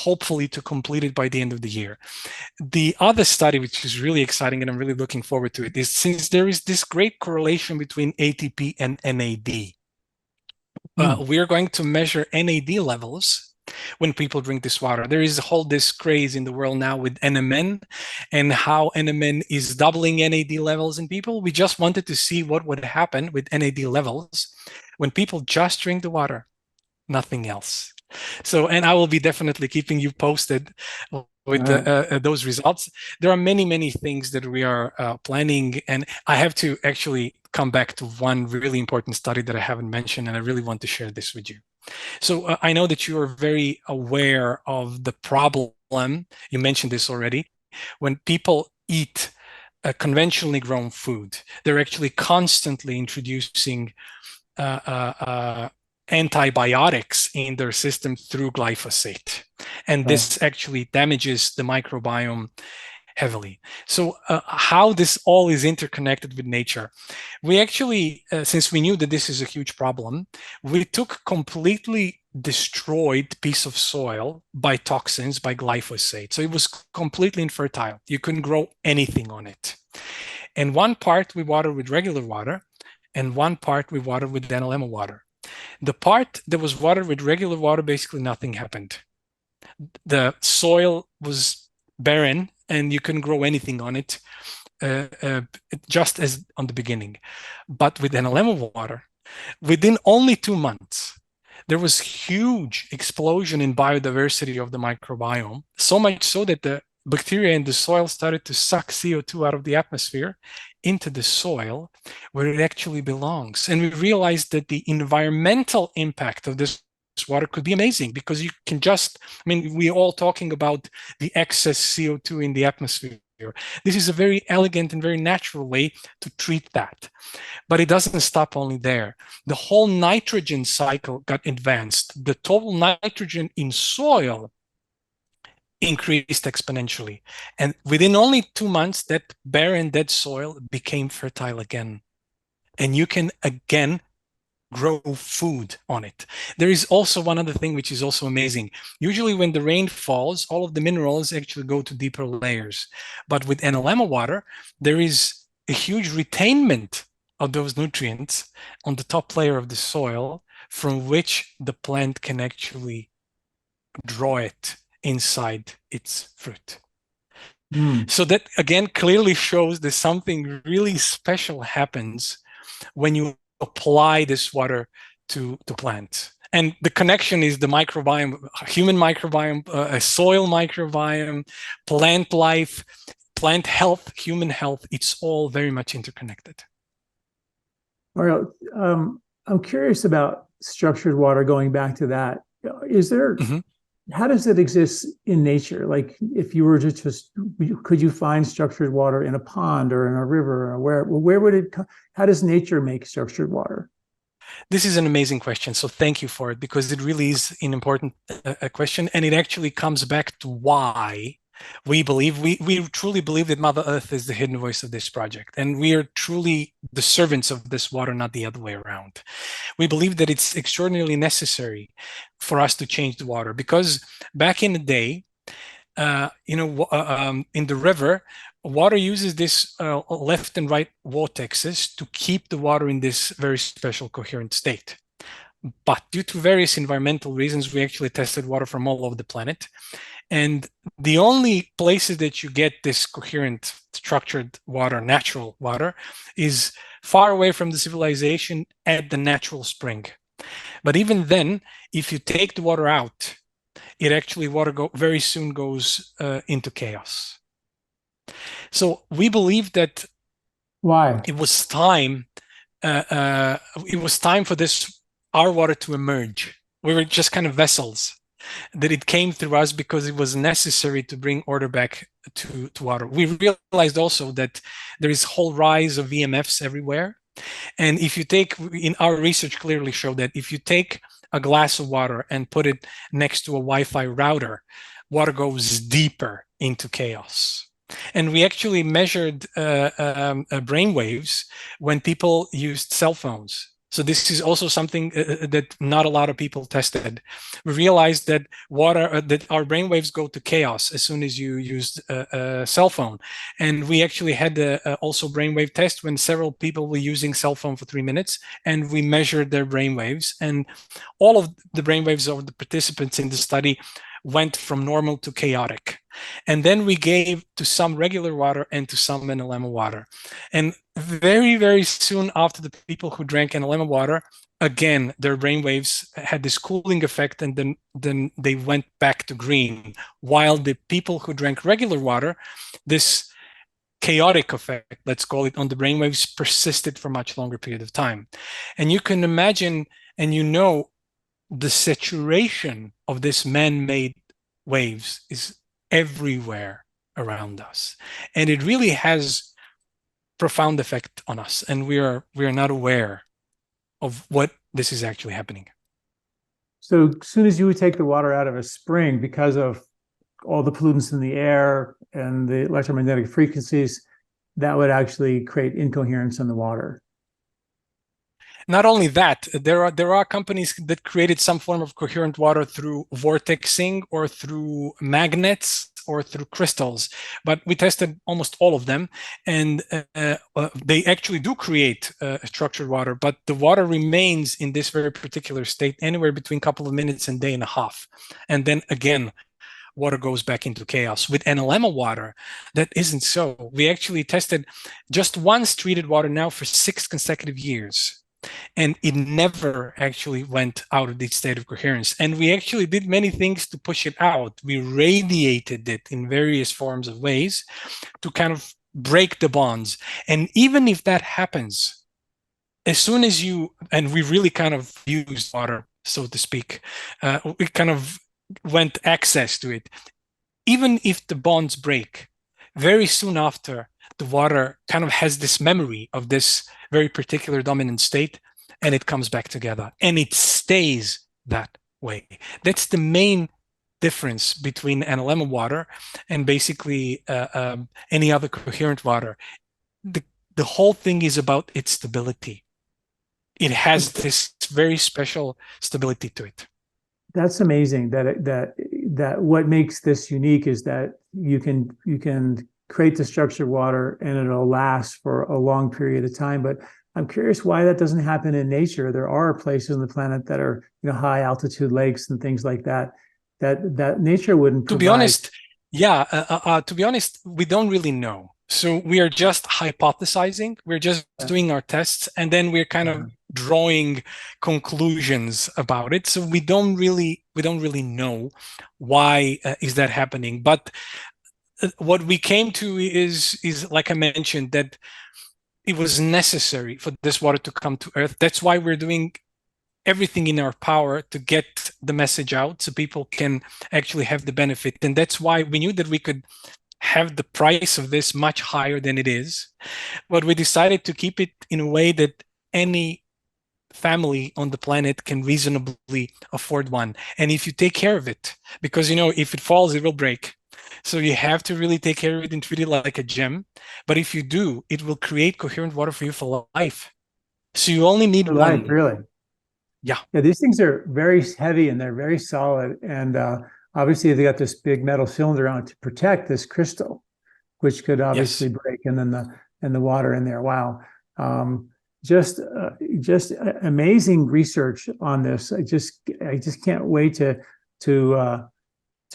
hopefully to complete it by the end of the year. The other study, which is really exciting and I'm really looking forward to it, is since there is this great correlation between ATP and NAD, we're going to measure NAD levels when people drink this water. There is this craze in the world now with NMN and how NMN is doubling NAD levels in people. We just wanted to see what would happen with NAD levels when people just drink the water, nothing else. So, and I will be definitely keeping you posted with those results. There are many, many things that we are planning, and I have to actually come back to one really important study that I haven't mentioned, and I really want to share this with you. So I know that you are very aware of the problem. You mentioned this already. When people eat conventionally grown food, they're actually constantly introducing antibiotics in their system through glyphosate. And this actually damages the microbiome heavily. So how this all is interconnected with nature. We actually, since we knew that this is a huge problem, we took completely destroyed piece of soil by toxins, by glyphosate. So it was completely infertile. You couldn't grow anything on it. And one part we watered with regular water, and one part we watered with Aǹalemma Water. The part that was watered with regular water, basically nothing happened. The soil was barren and you couldn't grow anything on it, just as on the beginning. But with Aǹalemma Water, within only 2 months, there was huge explosion in biodiversity of the microbiome, so much so that the bacteria in the soil started to suck CO2 out of the atmosphere into the soil where it actually belongs. And we realized that the environmental impact of this water could be amazing, because you can just, I mean, we're all talking about the excess CO2 in the atmosphere. This is a very elegant and very natural way to treat that. But it doesn't stop only there. The whole nitrogen cycle got advanced. The total nitrogen in soil increased exponentially. And within only 2 months, that barren dead soil became fertile again. And you can again grow food on it. There is also one other thing which is also amazing. Usually when the rain falls, all of the minerals actually go to deeper layers. But with Aǹalemma Water, there is a huge retainment of those nutrients on the top layer of the soil, from which the plant can actually draw it inside its fruit. So that again clearly shows that something really special happens when you apply this water to plants. And the connection is the microbiome, human microbiome, soil microbiome, plant life, plant health, human health. It's all very much interconnected. Mario, I'm curious about structured water, going back to that. Is there, how does it exist in nature? Like if you were to just, could you find structured water in a pond or in a river? Or where would it come? How does nature make structured water? This is an amazing question. So thank you for it, because it really is an important question. And it actually comes back to why we believe, we truly believe that Mother Earth is the hidden voice of this project. And we are truly the servants of this water, not the other way around. We believe that it's extraordinarily necessary for us to change the water, because back in the day, in the river, water uses this left and right vortexes to keep the water in this very special coherent state. But due to various environmental reasons, we actually tested water from all over the planet. And the only places that you get this coherent, structured water, natural water, is far away from the civilization at the natural spring. But even then, if you take the water out, it actually very soon goes into chaos. So we believe that it was time. It was time for our water to emerge. We were just kind of vessels, that it came through us because it was necessary to bring order back to water. We realized also that there is a whole rise of VMFs everywhere. And if you take, in our research clearly showed that if you take a glass of water and put it next to a Wi-Fi router, water goes deeper into chaos. And we actually measured brain waves when people used cell phones. So this is also something that not a lot of people tested. We realized that that our brainwaves go to chaos as soon as you use a cell phone. And we actually had also brainwave test when several people were using cell phone for 3 minutes, and we measured their brainwaves. And all of the brainwaves of the participants in the study went from normal to chaotic. And then we gave to some regular water and to some Aǹalemma water. And very, very soon after the people who drank Aǹalemma water, again, their brainwaves had this cooling effect, and then they went back to green. While the people who drank regular water, this chaotic effect, let's call it, on the brainwaves persisted for a much longer period of time. And you can imagine, and you know, the saturation of this man-made waves is everywhere around us, and it really has profound effect on us, and we are not aware of what this is actually happening. So as soon as you would take the water out of a spring, because of all the pollutants in the air and the electromagnetic frequencies, that would actually create incoherence in the water. Not only that, there are companies that created some form of coherent water through vortexing or through magnets or through crystals, but we tested almost all of them, and they actually do create structured water, but the water remains in this very particular state anywhere between a couple of minutes and day and a half, and then again water goes back into chaos. With Aǹalemma water, that isn't so. We actually tested just once treated water now for 6 consecutive years, and it never actually went out of the state of coherence. And we actually did many things to push it out. We radiated it in various forms of ways to kind of break the bonds. And even if that happens, as soon as and we really kind of used water, so to speak, we kind of went access to it. Even if the bonds break, very soon after, the water kind of has this memory of this very particular dominant state, and it comes back together, and it stays that way. That's the main difference between Aǹalemma water and basically any other coherent water. The whole thing is about its stability. It has this very special stability to it. That's amazing. That what makes this unique is that you can create the structured water and it'll last for a long period of time. But I'm curious why that doesn't happen in nature. There are places on the planet that are, high altitude lakes and things like that nature wouldn't provide. To be honest, yeah, to be honest, we don't really know. So we are just hypothesizing. We're just doing our tests, and then we're kind of drawing conclusions about it. So we don't really know why is that happening. But what we came to is like I mentioned, that it was necessary for this water to come to Earth. That's why we're doing everything in our power to get the message out so people can actually have the benefit. And that's why we knew that we could have the price of this much higher than it is. But we decided to keep it in a way that any family on the planet can reasonably afford one. And if you take care of it, because, if it falls, it will break. So you have to really take care of it and treat it like a gem. But if you do, it will create coherent water for you for life. So you only need for one. Life, really? Yeah. These things are very heavy and they're very solid. And obviously they got this big metal cylinder on it to protect this crystal, which could obviously break, and then the water in there. Wow. Just amazing research on this. I just can't wait to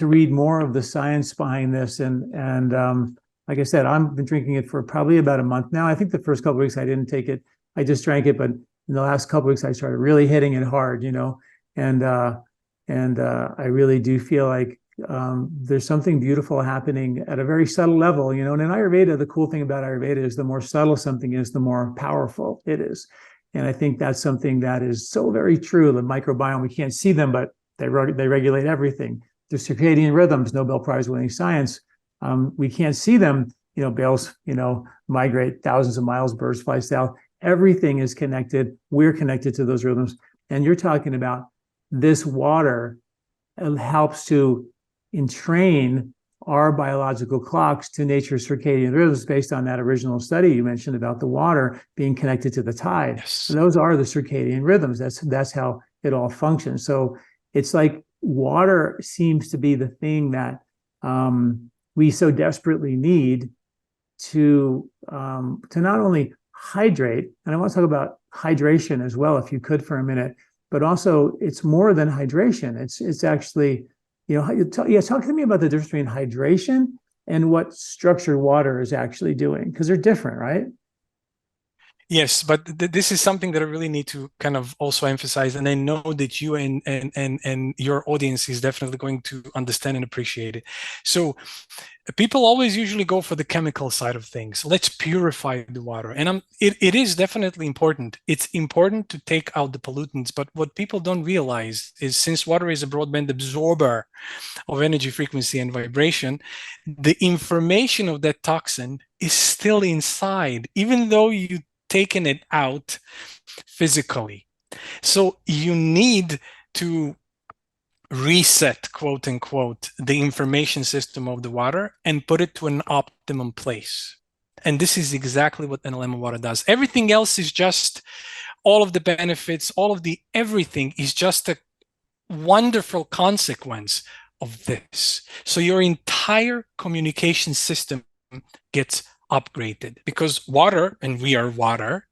read more of the science behind this. And like I said, I've been drinking it for probably about a month now. I think the first couple of weeks I didn't take it. I just drank it, but in the last couple of weeks I started really hitting it hard, and I really do feel like there's something beautiful happening at a very subtle level, And in Ayurveda, the cool thing about Ayurveda is the more subtle something is, the more powerful it is. And I think that's something that is so very true. The microbiome, we can't see them, but they regulate everything. The circadian rhythms, Nobel Prize winning science, we can't see them. Bales, migrate thousands of miles, birds fly south. Everything is connected. We're connected to those rhythms. And you're talking about this water helps to entrain our biological clocks to nature's circadian rhythms based on that original study you mentioned about the water being connected to the tide. Yes. And those are the circadian rhythms. That's how it all functions. So it's like water seems to be the thing that we so desperately need to not only hydrate, and I want to talk about hydration as well, if you could for a minute, but also it's more than hydration. It's actually, talk to me about the difference between hydration and what structured water is actually doing, because they're different, right? Yes, but this is something that I really need to kind of also emphasize, and I know that you and your audience is definitely going to understand and appreciate it. So people always usually go for the chemical side of things. Let's purify the water, and it is definitely important. It's important to take out the pollutants, but what people don't realize is, since water is a broadband absorber of energy, frequency, and vibration, the information of that toxin is still inside, even though you taken it out physically. So you need to reset, quote unquote, the information system of the water and put it to an optimum place. And this is exactly what Aǹalemma Water does. Everything else is just, all of the benefits, everything is just a wonderful consequence of this. So your entire communication system gets upgraded, because water, and we are water,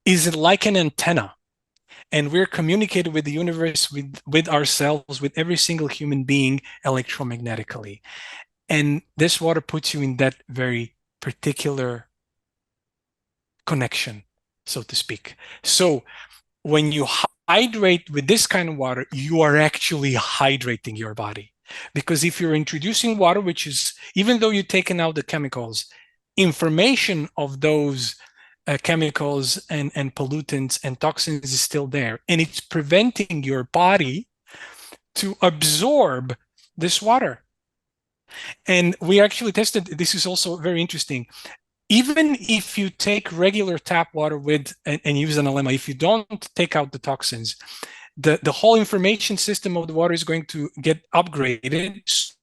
is like an antenna, and we're communicated with the universe, with ourselves, with every single human being electromagnetically. And this water puts you in that very particular connection, so to speak. So when you hydrate with this kind of water, you are actually hydrating your body. Because if you're introducing water, which is, even though you've taken out the chemicals, information of those chemicals and pollutants and toxins is still there, and it's preventing your body to absorb this water. And we actually tested, this is also very interesting. Even if you take regular tap water with and use an Aǹalemma, if you don't take out the toxins, the whole information system of the water is going to get upgraded. So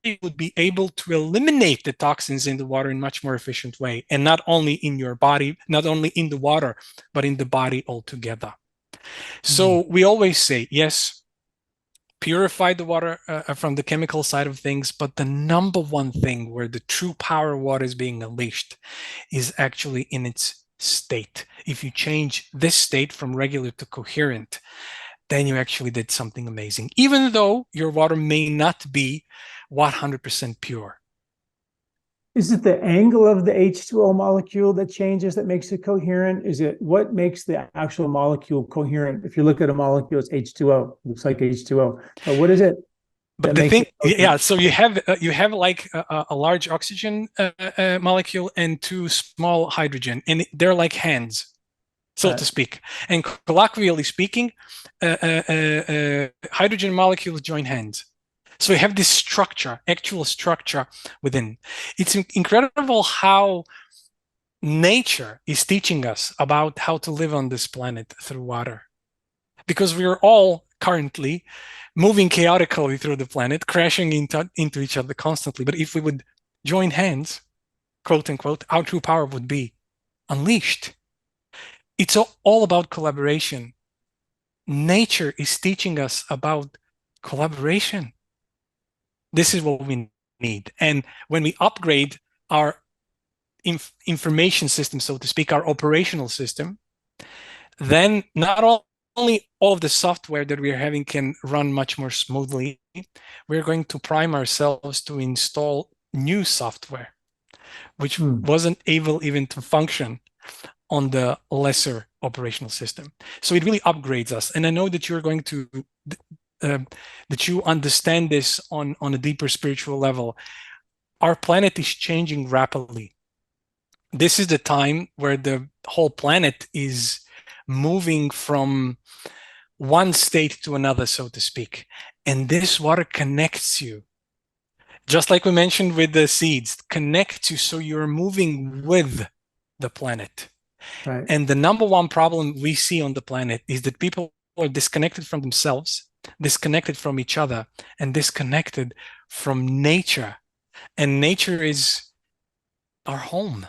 you would be able to eliminate the toxins in the water in a much more efficient way, and not only in your body, not only in the water, but in the body altogether. So we always say, yes, purify the water from the chemical side of things, but the number one thing where the true power of water is being unleashed is actually in its state. If you change this state from regular to coherent, then you actually did something amazing, even though your water may not be 100% pure. Is it the angle of the H2O molecule that changes that makes it coherent? Is it what makes the actual molecule coherent? If you look at a molecule, it's H2O. It looks like H2O. But what is it? But the thing, yeah, so you have like a large oxygen molecule and two small hydrogen, and they're like hands, so to speak. And colloquially speaking, hydrogen molecules join hands. So you have this structure, actual structure within. It's incredible how nature is teaching us about how to live on this planet through water. Because we are all currently moving chaotically through the planet, crashing into each other constantly. But if we would join hands, quote unquote, our true power would be unleashed. It's all about collaboration. Nature is teaching us about collaboration. This is what we need. And when we upgrade our information system, so to speak, our operational system, then not only all of the software that we are having can run much more smoothly, we're going to prime ourselves to install new software, which wasn't able even to function on the lesser operational system. So it really upgrades us. And I know that you're going to that you understand this on a deeper spiritual level. Our planet is changing rapidly. This is the time where the whole planet is moving from one state to another, so to speak. And this water connects you. Just like we mentioned with the seeds, connects you so you're moving with the planet. Right. And the number one problem we see on the planet is that people are disconnected from themselves disconnected from each other and disconnected from nature. And nature is our home.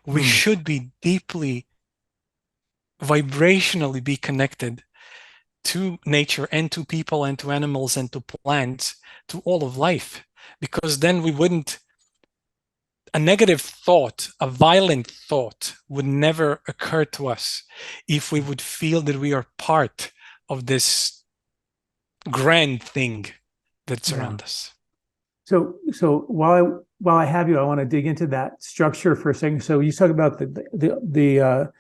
We should be deeply, vibrationally be connected to nature and to people and to animals and to plants, to all of life, because then we wouldn't, a negative thought, a violent thought would never occur to us if we would feel that we are part of this grand thing that surrounds us. So while I have you, I want to dig into that structure for a second. So you talk about the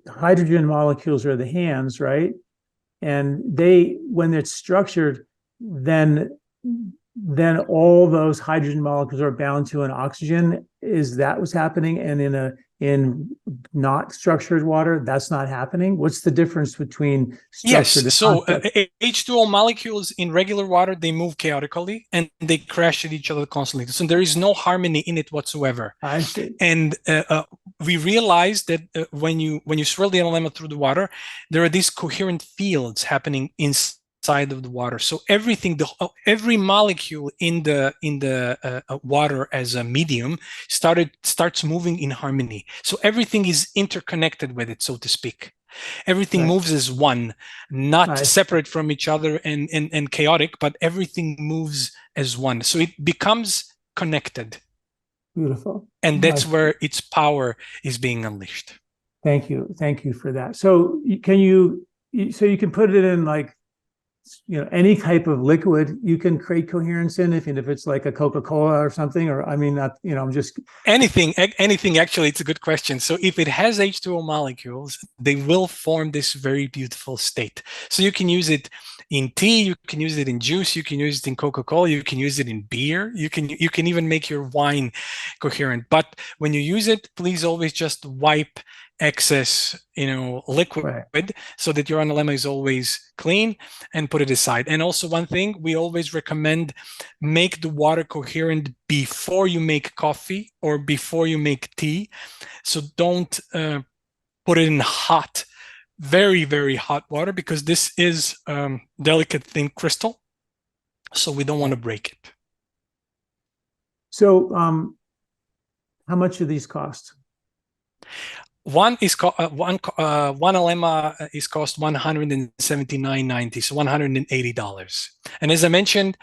hydrogen molecules are the hands, right? And they, when it's structured, then all those hydrogen molecules are bound to an oxygen. Is that what's happening? And in not structured water, that's not happening. What's the difference between structured and so H2O molecules in regular water, they move chaotically and they crash at each other constantly. So there is no harmony in it whatsoever. I see. And we realized that when you swirl the analemma through the water, there are these coherent fields happening inside of the water. So everything, every molecule in the water as a medium starts moving in harmony. So everything is interconnected with it, so to speak. Everything moves as one, not separate from each other and chaotic, but everything moves as one. So it becomes connected. Beautiful. And that's where its power is being unleashed. Thank you for that. So you can put it in, like, any type of liquid you can create coherence in, if it's like a Coca-Cola or something, or I'm just anything. Actually, it's a good question. So if it has H2O molecules, they will form this very beautiful state. So you can use it in tea, you can use it in juice, you can use it in Coca-Cola, you can use it in beer, you can even make your wine coherent. But when you use it, please always just wipe excess liquid, so that your analemma is always clean, and put it aside. And also, one thing we always recommend, make the water coherent before you make coffee or before you make tea. So don't put it in hot, very, very hot water, because this is delicate thin crystal, so we don't want to break it. So how much do these cost? One Aǹalemma is cost $179.90, so $180. And as I mentioned,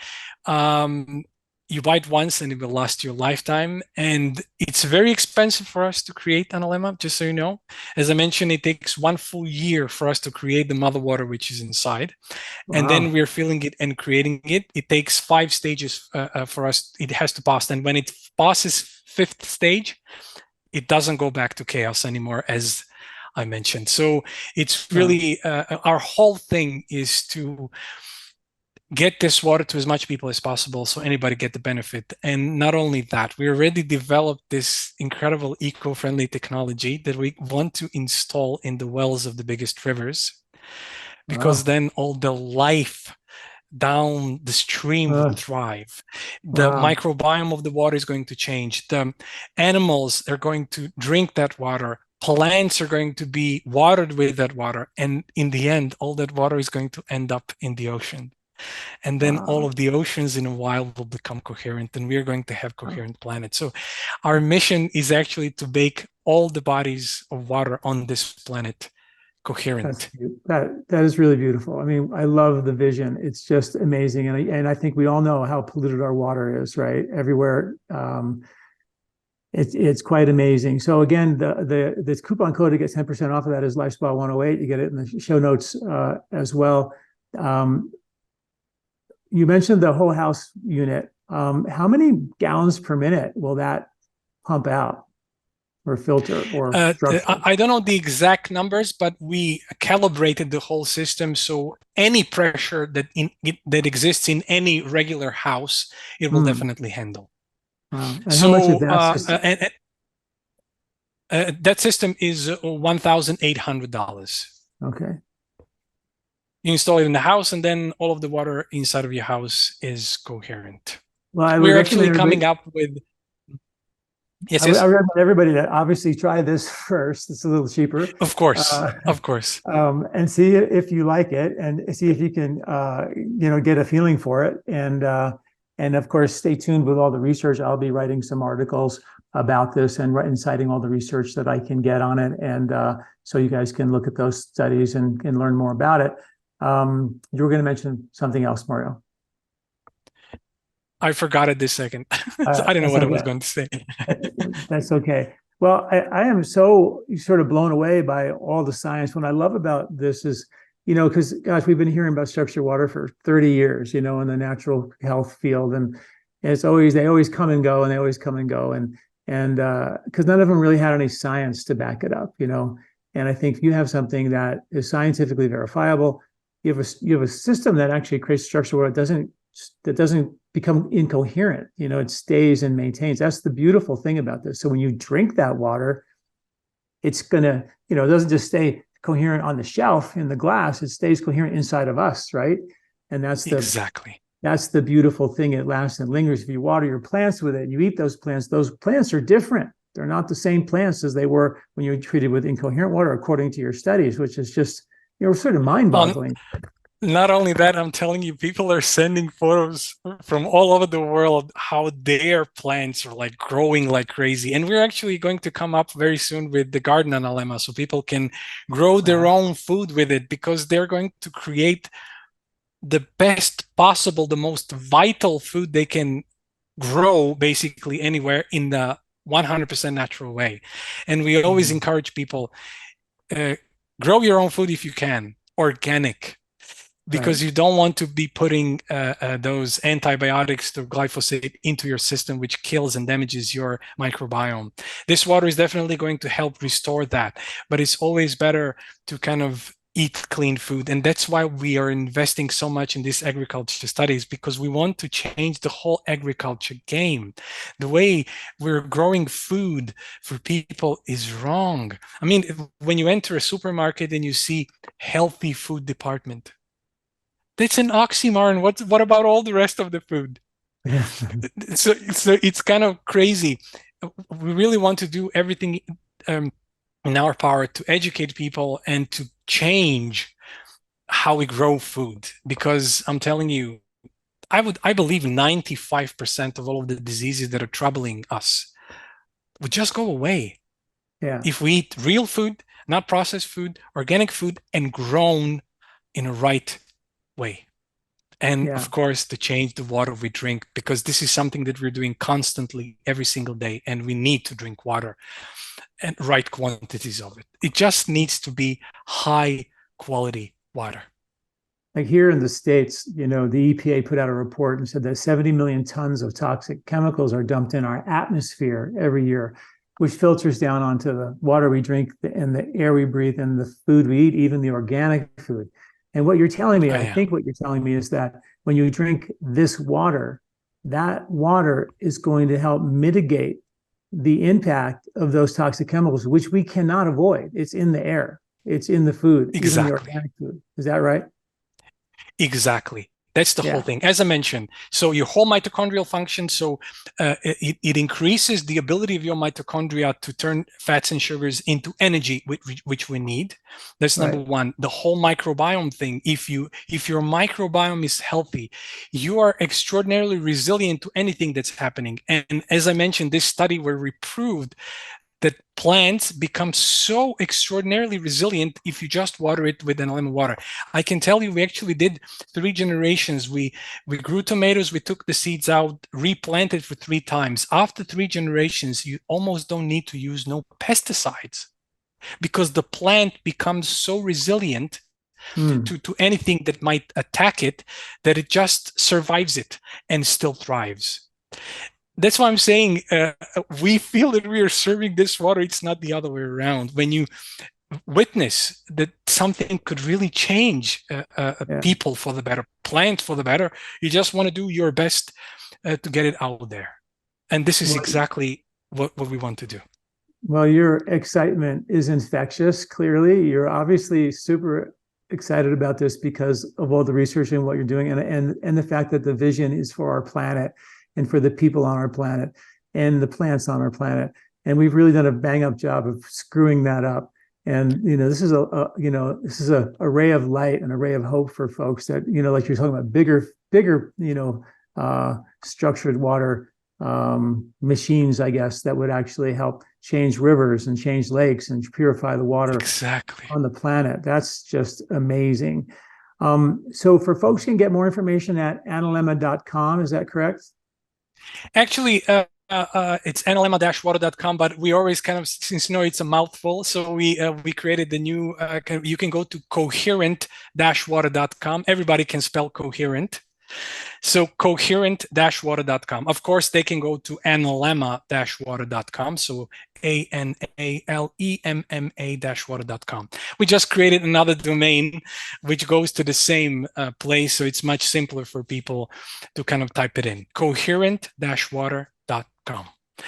you buy it once and it will last you a lifetime. And it's very expensive for us to create Aǹalemma, just so you know. As I mentioned, it takes 1 full year for us to create the mother water which is inside. Wow. And then we're filling it and creating it. It takes 5 stages for us. It has to pass. And when it passes 5th stage, it doesn't go back to chaos anymore, as I mentioned. So it's really, our whole thing is to get this water to as much people as possible, so anybody get the benefit. And not only that, we already developed this incredible eco-friendly technology that we want to install in the wells of the biggest rivers, because then all the life down the stream will thrive. The microbiome of the water is going to change. The animals are going to drink that water. Plants are going to be watered with that water. And in the end, all that water is going to end up in the ocean. And then all of the oceans in a while will become coherent, and we are going to have coherent planets. So our mission is actually to make all the bodies of water on this planet coherent. That is really beautiful. I mean, I love the vision. It's just amazing, and I think we all know how polluted our water is, right? Everywhere. It's quite amazing. So again, this coupon code to get 10% off of that is LifeSpa 108. You get it in the show notes as well. You mentioned the whole house unit. How many gallons per minute will that pump out? Or filter or I don't know the exact numbers, but we calibrated the whole system, so any pressure that exists in any regular house, it will definitely handle. And so, how much is that system? That system is $1,800. Okay. You install it in the house, and then all of the water inside of your house is coherent. Well, we're actually coming up with. Yes, I yes. recommend everybody to obviously try this first. It's a little cheaper. Of course, Uh, of course. and see if you like it, and see if you can, get a feeling for it. And of course, stay tuned with all the research. I'll be writing some articles about this and citing all the research that I can get on it. And so you guys can look at those studies and learn more about it. You were going to mention something else, Mario. I forgot it this second. So I don't know That's what I okay. was going to say. That's okay. Well, I am so sort of blown away by all the science. What I love about this is, because gosh, we've been hearing about structured water for 30 years, in the natural health field, and they always come and go, and they always come and go, and because none of them really had any science to back it up. And I think you have something that is scientifically verifiable. You have a system that actually creates structured water that doesn't become incoherent. It stays and maintains. That's the beautiful thing about this. So when you drink that water, it's gonna, it doesn't just stay coherent on the shelf in the glass. It stays coherent inside of us, right? And Exactly. that's the beautiful thing. It lasts and lingers. If you water your plants with it, you eat those plants are different. They're not the same plants as they were when you were treated with incoherent water, according to your studies, which is just, sort of mind-boggling. Not only that, I'm telling you, people are sending photos from all over the world how their plants are like growing like crazy. And we're actually going to come up very soon with the garden Aǹalemma, so people can grow their own food with it, because they're going to create the best possible, the most vital food they can grow basically anywhere in the 100% natural way. And we always encourage people, grow your own food if you can, organic, because Right. you don't want to be putting those antibiotics, the glyphosate, into your system, which kills and damages your microbiome. This water is definitely going to help restore that, but it's always better to kind of eat clean food. And that's why we are investing so much in these agriculture studies, because we want to change the whole agriculture game. The way we're growing food for people is wrong. I mean, when you enter a supermarket and you see healthy food department, that's an oxymoron. What about all the rest of the food? So it's kind of crazy. We really want to do everything in our power to educate people and to change how we grow food. Because I'm telling you, I believe 95% of all of the diseases that are troubling us would just go away if we eat real food, not processed food, organic food, and grown in a right way. And of course, to change the water we drink, because this is something that we're doing constantly every single day, and we need to drink water and right quantities of it. It just needs to be high quality water. Like here in the States, the EPA put out a report and said that 70 million tons of toxic chemicals are dumped in our atmosphere every year, which filters down onto the water we drink and the air we breathe and the food we eat, even the organic food. And what you're telling me, I think what you're telling me is that when you drink this water, that water is going to help mitigate the impact of those toxic chemicals, which we cannot avoid. It's in the air, it's in the food, even the organic food. Is that right? Exactly. That's the whole thing. As I mentioned, so your whole mitochondrial function, so it increases the ability of your mitochondria to turn fats and sugars into energy, which we need. That's number one. The whole microbiome thing. If your microbiome is healthy, you are extraordinarily resilient to anything that's happening. And as I mentioned, this study where we proved that plants become so extraordinarily resilient if you just water it with Aǹalemma water. I can tell you, we actually did 3 generations. We grew tomatoes, we took the seeds out, replanted for 3 times. After 3 generations, you almost don't need to use no pesticides, because the plant becomes so resilient to anything that might attack it that it just survives it and still thrives. That's why I'm saying we feel that we are serving this water. It's not the other way around. When you witness that something could really change people for the better, plants for the better, you just want to do your best to get it out there. And this is exactly what we want to do. Well, your excitement is infectious. Clearly, you're obviously super excited about this because of all the research and what you're doing, and the fact that the vision is for our planet and for the people on our planet. and the plants on our planet. And we've really done a bang up job of screwing that up. And this is a ray of light, and a ray of hope for folks that, like you're talking about, bigger, structured water machines, I guess, that would actually help change rivers and change lakes and purify the water Exactly. on the planet. That's just amazing. So for folks can get more information at Aǹalemma.com, is that correct? Actually, it's Aǹalemma-water.com, but we always kind of, since it's a mouthful, so we created the new, you can go to coherent-water.com. Everybody can spell coherent. So coherent-water.com. Of course, they can go to Aǹalemma-water.com. So Aǹalemma-water.com. We just created another domain which goes to the same place, so it's much simpler for people to kind of type it in. Coherent-water.com.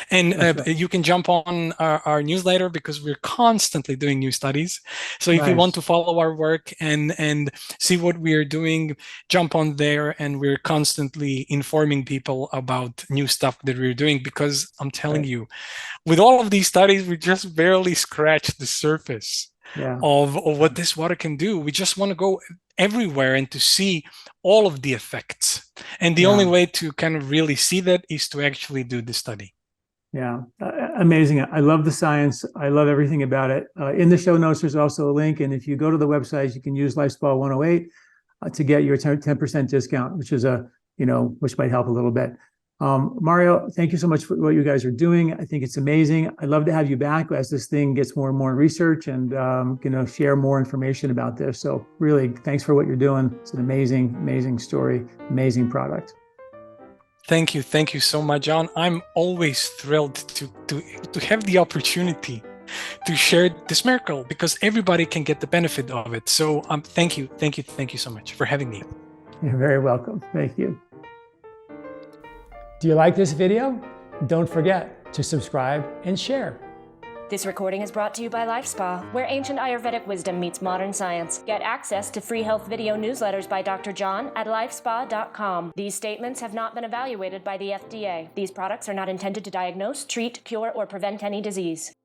And you can jump on our newsletter, because we're constantly doing new studies. So if you want to follow our work and see what we are doing, jump on there, and we're constantly informing people about new stuff that we're doing, because I'm telling you, with all of these studies, we just barely scratched the surface of what this water can do. We just want to go everywhere and to see all of the effects. And the only way to kind of really see that is to actually do the study. Yeah, amazing. I love the science. I love everything about it. In the show notes, there's also a link. And if you go to the website, you can use LifeSpa 108 to get your 10% discount, which is which might help a little bit. Mario, thank you so much for what you guys are doing. I think it's amazing. I'd love to have you back as this thing gets more and more research, and share more information about this. So really, thanks for what you're doing. It's an amazing, amazing story, amazing product. Thank you so much, John. I'm always thrilled to have the opportunity to share this miracle, because everybody can get the benefit of it. So thank you so much for having me. You're very welcome. Thank you. Do you like this video? Don't forget to subscribe and share. This recording is brought to you by LifeSpa, where ancient Ayurvedic wisdom meets modern science. Get access to free health video newsletters by Dr. John at lifespa.com. These statements have not been evaluated by the FDA. These products are not intended to diagnose, treat, cure, or prevent any disease.